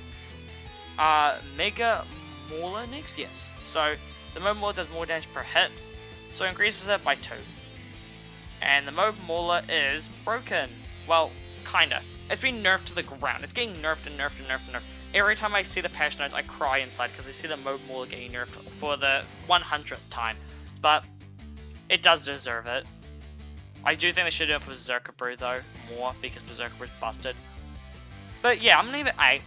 A: Mega Mauler next, yes. So the Mob Mauler does more damage per hit, so it increases it by 2. And the Mob Mauler is broken. Well, kinda. It's been nerfed to the ground. It's getting nerfed and nerfed and nerfed and nerfed. Every time I see the patch notes, I cry inside because I see the Mob Mauler getting nerfed for the 100th time. But it does deserve it. I do think they should do it for Berserker Brew though, more, because Berserker Brew is busted. But yeah, I'm gonna leave it A.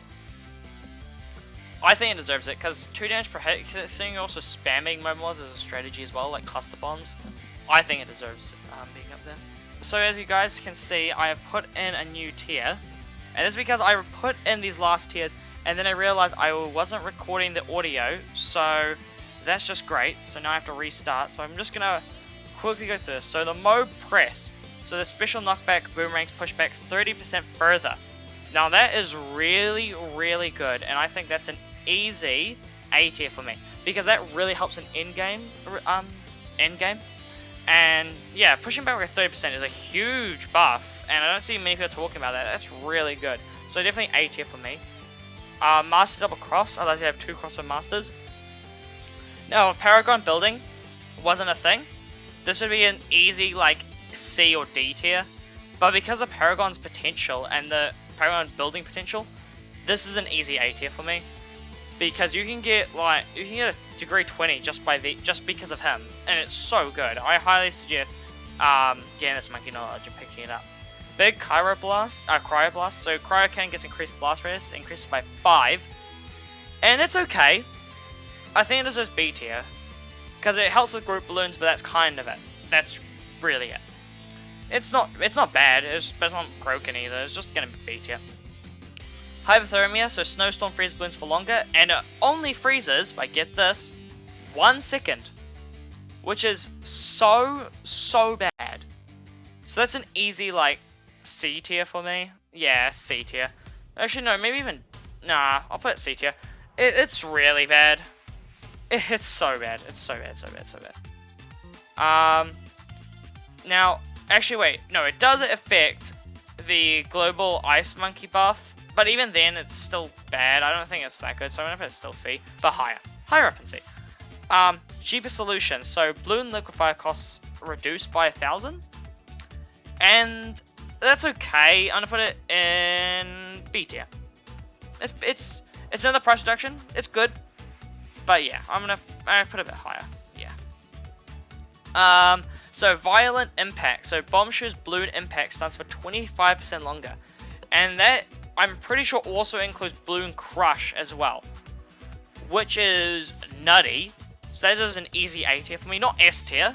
A: I think it deserves it, because 2 damage per hit, seeing you're also spamming Mob Maulers as a strategy as well, like cluster bombs, I think it deserves being up there. So as you guys can see, I have put in a new tier, and it's because I put in these last tiers, and then I realized I wasn't recording the audio, so that's just great. So now I have to restart, so I'm just gonna quickly go through this. So the Mob Press, so the special knockback boomerangs push back 30% further. Now that is really, really good, and I think that's an easy A tier for me, because that really helps in endgame. And yeah, pushing back with 30% is a huge buff, and I don't see many people talking about that. That's really good. So definitely A tier for me. Master Double Cross, otherwise you have 2 crossbow masters. Now, if Paragon building wasn't a thing, this would be an easy like C or D tier, but because of Paragon's potential and the Paragon building potential, this is an easy A tier for me. because you can get a degree 20 just because of him, and it's so good. I highly suggest getting this monkey knowledge and picking it up. Big Cryoblast. So Cryocan gets increased blast radius, increases by 5, and it's okay. I think it deserves B tier because it helps with group balloons, but that's kind of it. That's really it. It's not bad. It's not broken either. It's just gonna be B tier. Hypothermia, so Snowstorm freezes balloons for longer, and it only freezes by, get this, 1 second, which is so bad. So that's an easy C tier for me. Yeah, C tier. Actually, no, maybe even nah. I'll put it C tier. It's really bad. It's so bad. It's so bad. Now, actually, wait. No, it does affect the global ice monkey buff. But even then, it's still bad. I don't think it's that good, so I'm going to put it still C, but higher. Higher up in C. Cheaper solution. So, balloon liquefier costs reduced by 1,000. And that's okay. I'm going to put it in B tier. It's another price reduction. It's good. But yeah, I'm going to put it a bit higher. Yeah. So, Violent Impact. So, Bombshell's balloon impact stands for 25% longer. And that, I'm pretty sure, also includes Balloon Crush as well, which is nutty. So that is an easy A tier for me, not S tier,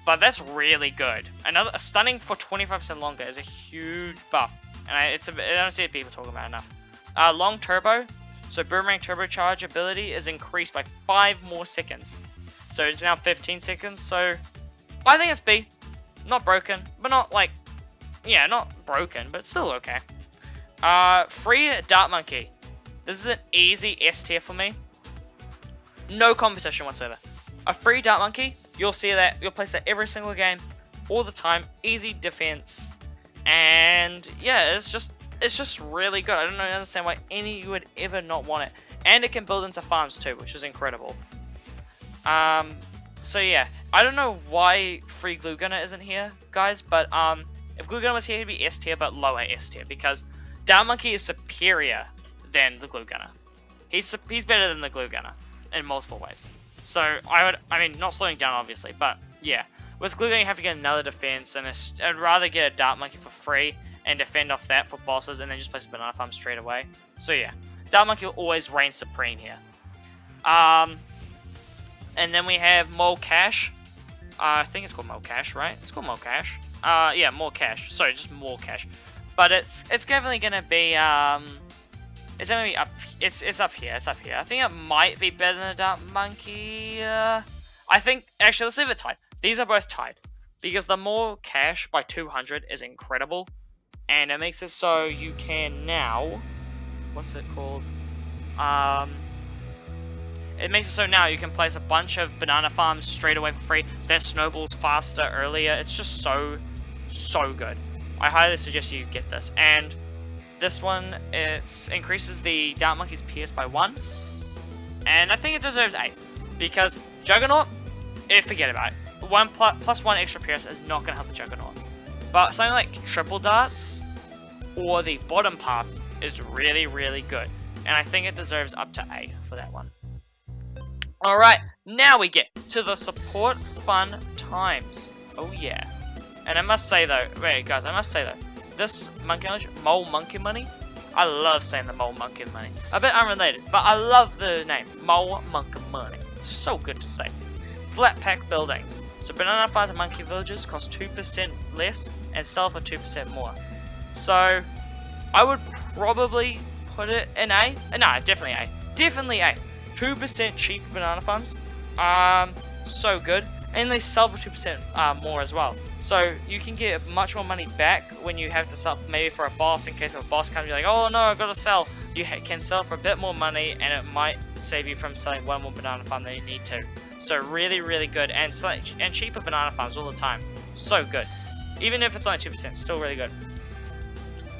A: but that's really good. A stunning for 25% longer is a huge buff, and I don't see people talking about it enough. Long Turbo, so Boomerang Turbocharge ability is increased by 5 more seconds, so it's now 15 seconds. So I think it's B, not broken, but not not broken, but still okay. Free Dart Monkey. This is an easy S tier for me. No competition whatsoever. A free Dart Monkey, you'll place that every single game, all the time. Easy defense, and yeah, it's just really good. I don't understand why you would ever not want it. And it can build into farms too, which is incredible. So yeah, I don't know why free Glue Gunner isn't here, guys, but if Glue Gunner was here, he'd be S tier, but lower S tier, because Dart Monkey is superior than the Glue Gunner. He's better than the Glue Gunner in multiple ways. So I mean, not slowing down obviously, but yeah. With Glue Gunner, you have to get another defense, and I'd rather get a Dart Monkey for free and defend off that for bosses, and then just place a Banana Farm straight away. So yeah, Dart Monkey will always reign supreme here. And then we have Mole Cash. I think it's called Mole Cash, right? It's called Mole Cash. Yeah, More Cash. Sorry, just More Cash. But it's definitely gonna be it's gonna be up. It's up here. It's up here. I think it might be better than a Dart Monkey. I think actually let's leave it tied. These are both tied because the More Cash by 200 is incredible, and it makes it so you can now. What's it called? It makes it so now you can place a bunch of banana farms straight away for free. That snowballs faster earlier. It's just so good. I highly suggest you get this. And this one, it increases the Dart Monkey's PS by 1. And I think it deserves A. Because Juggernaut, forget about it. Plus 1 extra PS is not going to help the Juggernaut. But something like Triple Darts or the bottom path is really good. And I think it deserves up to A for that one. Alright, now we get to the support fun times. Oh yeah. And I must say though, this monkey knowledge, Mole Monkey Money, I love saying the Mole Monkey Money. A bit unrelated, but I love the name, Mole Monkey Money. So good to say. Flat pack buildings. So banana farms and monkey villages cost 2% less and sell for 2% more. So I would probably put it in A. No, definitely A. Definitely A. 2% cheaper banana farms. So good. And they sell for 2% more as well. So you can get much more money back when you have to sell maybe for a boss, in case if a boss comes, you're like, oh no, I've got to sell. You can sell for a bit more money, and it might save you from selling one more banana farm than you need to. So really good, and cheaper banana farms all the time. So good. Even if it's only 2%, still really good.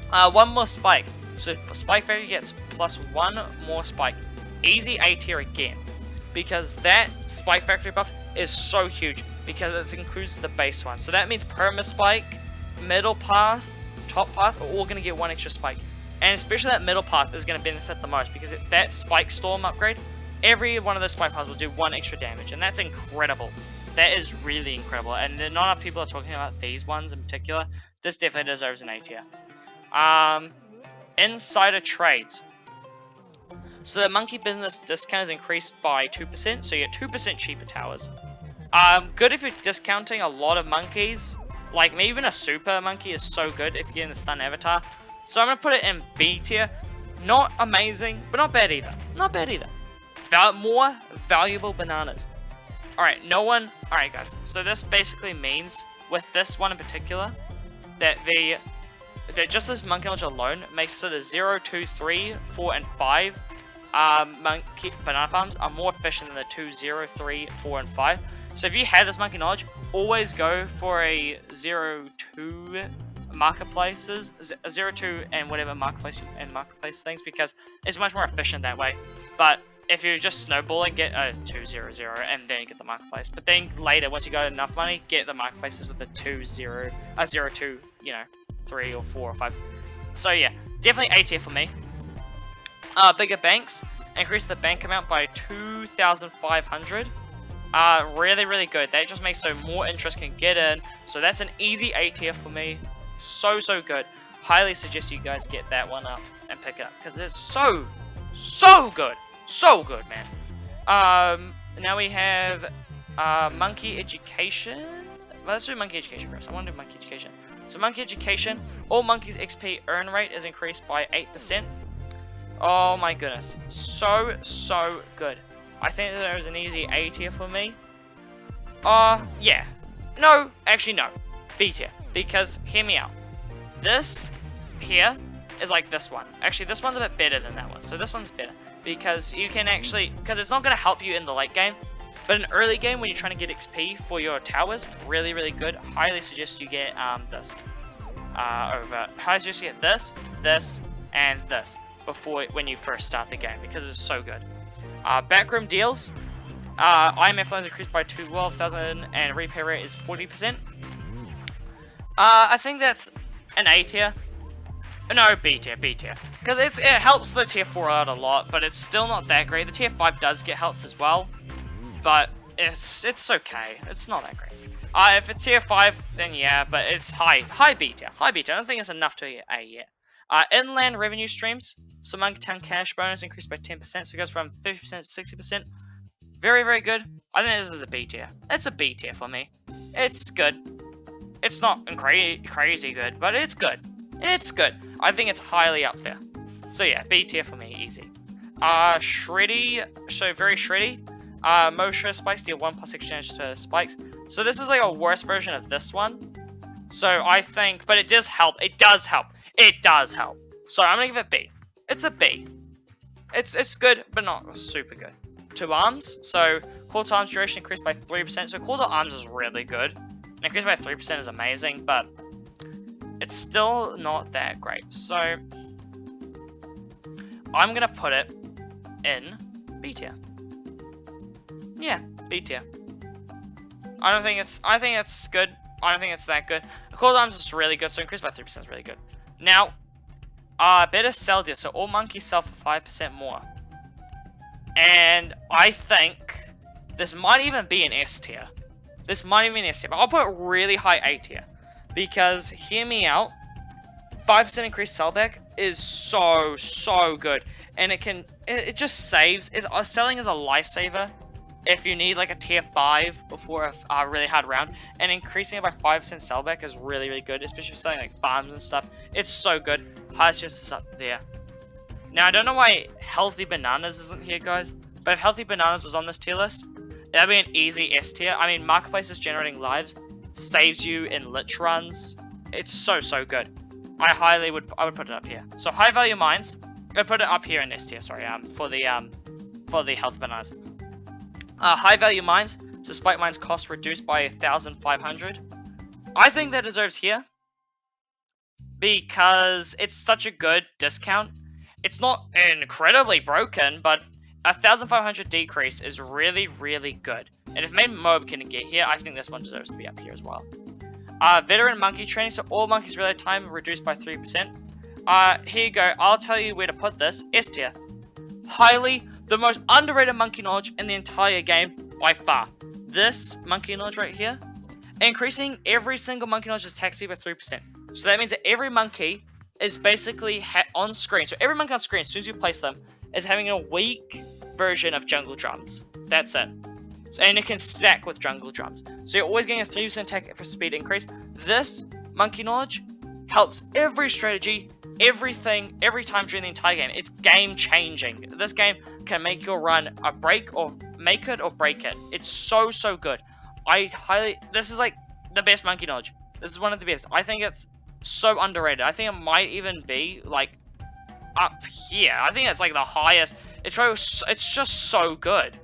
A: One more spike. So Spike Factory gets plus 1 more spike. Easy A tier again, because that Spike Factory buff is so huge, because it includes the base one. So that means Perma Spike, Middle Path, Top Path are all going to get 1 extra spike. And especially that middle path is going to benefit the most, because that Spike Storm upgrade, every one of those spike paths will do 1 extra damage, and that's incredible. That is really incredible, and not enough people are talking about these ones in particular. This definitely deserves an A tier. Insider trades. So the monkey business discount is increased by 2%, so you get 2% cheaper towers. Good if you're discounting a lot of monkeys. Like, maybe even a super monkey is so good if you're getting the sun avatar. So I'm going to put it in B tier. Not amazing, but not bad either. Not bad either. More valuable bananas. Alright, Alright, guys. So this basically means, with this one in particular, that just this monkey knowledge alone makes so the 0, 2, 3, 4, and 5 monkey banana farms are more efficient than the 2, 0, 3, 4, and 5. So if you have this monkey knowledge, always go for a 0, 2 marketplaces, 0, 2, and whatever marketplace things, because it's much more efficient that way. But if you're just snowballing, get a 2, 0, 0, and then get the marketplace. But then later, once you got enough money, get the marketplaces with a 2, 0, 0, 2, 3 or 4 or 5. So yeah, definitely A tier for me. Bigger banks, increase the bank amount by 2,500. Really, really good. That just makes so more interest can get in. So that's an easy A tier for me. So good. Highly suggest you guys get that one up and pick it up, because it's so good. So good, man. Now we have monkey education. Well, let's do monkey education first. I want to do monkey education. So monkey education, all monkeys XP earn rate is increased by 8%. Oh my goodness, so good. I think there is an easy A tier for me. Yeah. No, actually no. B tier. Because, hear me out. This here is like this one. Actually, this one's a bit better than that one. So this one's better. Because you can actually, because it's not going to help you in the late game. But in early game, when you're trying to get XP for your towers, really, really good. Highly suggest you get this. Highly suggest you get this, and this. When you first start the game, because it's so good. Backroom deals. IMF loans increased by 12,000 and repay rate is 40%. I think that's an A tier. No, B tier. Because it helps the tier 4 out a lot, but it's still not that great. The tier 5 does get helped as well, but it's okay. It's not that great. If it's tier 5, then yeah, but it's high B tier. High B tier. I don't think it's enough to get A yet. Inland revenue streams. So Monkey Town cash bonus increased by 10%, so it goes from 50% to 60%. Very, very good. I think this is a B tier. It's a B tier for me. It's good. It's not crazy good, but it's good. It's good. I think it's highly up there. So yeah, B tier for me, easy. Shreddy, so very shreddy. Mosha spikes deal 1+ exchange to spikes. So this is like a worse version of this one. So I think, but it does help. It does help. It does help. So I'm gonna give it B. It's a B. It's good, but not super good. 2 arms. So call to arms duration increased by 3%. So call to arms is really good. And increased by 3% is amazing, but it's still not that great. So I'm gonna put it in B tier. Yeah, B tier. I think it's good. I don't think it's that good. Call to arms is really good, so increased by 3% is really good. Now, better sell deal, so all monkeys sell for 5% more. And I think this might even be an S tier. This might even be an S tier, but I'll put it really high A tier. Because, hear me out, 5% increased sellback is so good. And it just saves, selling is a lifesaver if you need like a tier 5 before a really hard round. And increasing it by 5% sellback is really, really good, especially for selling like farms and stuff. It's so good. Highest just is up there. Now, I don't know why Healthy Bananas isn't here, guys. But if Healthy Bananas was on this tier list, that'd be an easy S tier. I mean, Marketplaces generating lives saves you in lich runs. It's so good. I would put it up here. So high value mines, I put it up here in S tier. Sorry, for the Healthy Bananas. High value mines, so spike mines cost reduced by 1,500. I think that deserves here, because it's such a good discount. It's not incredibly broken, but 1,500 decrease is really, really good. And if Maiden Mob can get here, I think this one deserves to be up here as well. Veteran monkey training, so all monkeys' relay time reduced by 3%. Here you go. I'll tell you where to put this. S tier. Highly, the most underrated monkey knowledge in the entire game by far. This monkey knowledge right here, increasing every single monkey knowledge's attack speed by 3%. So that means that every monkey is basically on screen. So every monkey on screen, as soon as you place them, is having a weak version of jungle drums. That's it. So, and it can stack with jungle drums. So you're always getting a 3% attack for speed increase. This monkey knowledge helps every strategy, everything, every time during the entire game. It's game changing. This game can make your run a break or make it or break it. It's so good. This is like the best monkey knowledge. This is one of the best. I think it's so underrated. I think it might even be like up here. I think it's like the highest. It's just so good.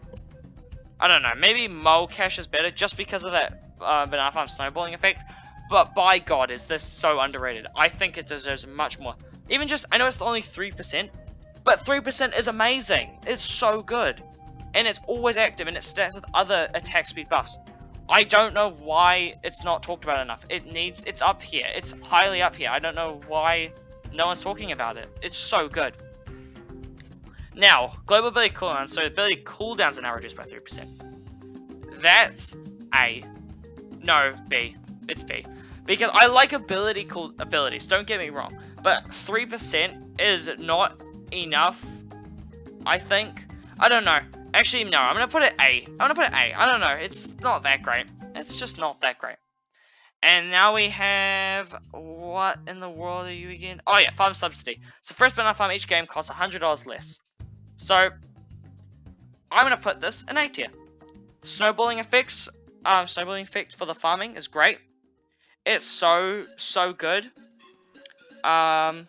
A: I don't know. Maybe Molcash is better just because of that banana farm snowballing effect. But by God, is this so underrated? I think it deserves much more. Even just, I know it's only 3%, but 3% is amazing. It's so good. And it's always active, and it stacks with other attack speed buffs. I don't know why it's not talked about enough. It's up here. It's highly up here. I don't know why no one's talking about it. It's so good. Now, global ability cooldown. So ability cooldowns are now reduced by 3%. That's A. No, B. It's B. Because I like abilities, don't get me wrong. But 3% is not enough, I think. I don't know. Actually, no, I'm going to put it A. I'm going to put it A. I don't know. It's not that great. It's just not that great. And now we have... What in the world are you again? Oh, yeah, farm subsidy. So first banana farm each game costs $100 less. So, I'm going to put this in A tier. Snowballing effects. Snowballing effect for the farming is great. It's so good. And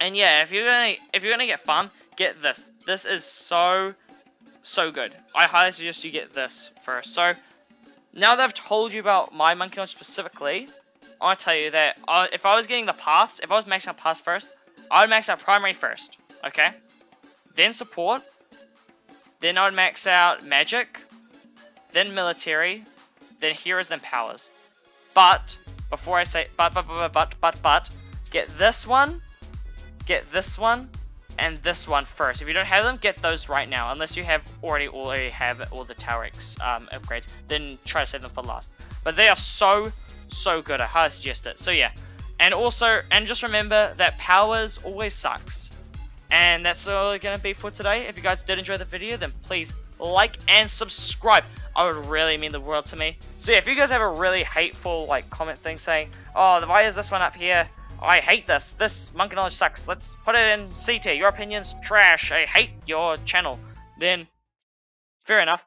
A: yeah, if you're gonna get farm, get this. This is so good. I highly suggest you get this first. So now that I've told you about my monkey knowledge specifically, I want to tell you that if I was getting the paths, if I was maxing out paths first, I would max out primary first. Okay, then support, then I would max out magic, then military, then heroes, then powers. But before I say but, get this one, and this one first. If you don't have them, get those right now. Unless you have already have all the Tower X upgrades, then try to save them for last. But they are so good. I highly suggest it. So yeah, and just remember that powers always sucks. And that's all gonna be for today. If you guys did enjoy the video, then please like and subscribe. I would really mean the world to me. So yeah, if you guys have a really hateful comment thing saying, oh, why is this one up here? I hate this. This monkey knowledge sucks. Let's put it in C tier. Your opinion's trash. I hate your channel. Then, fair enough.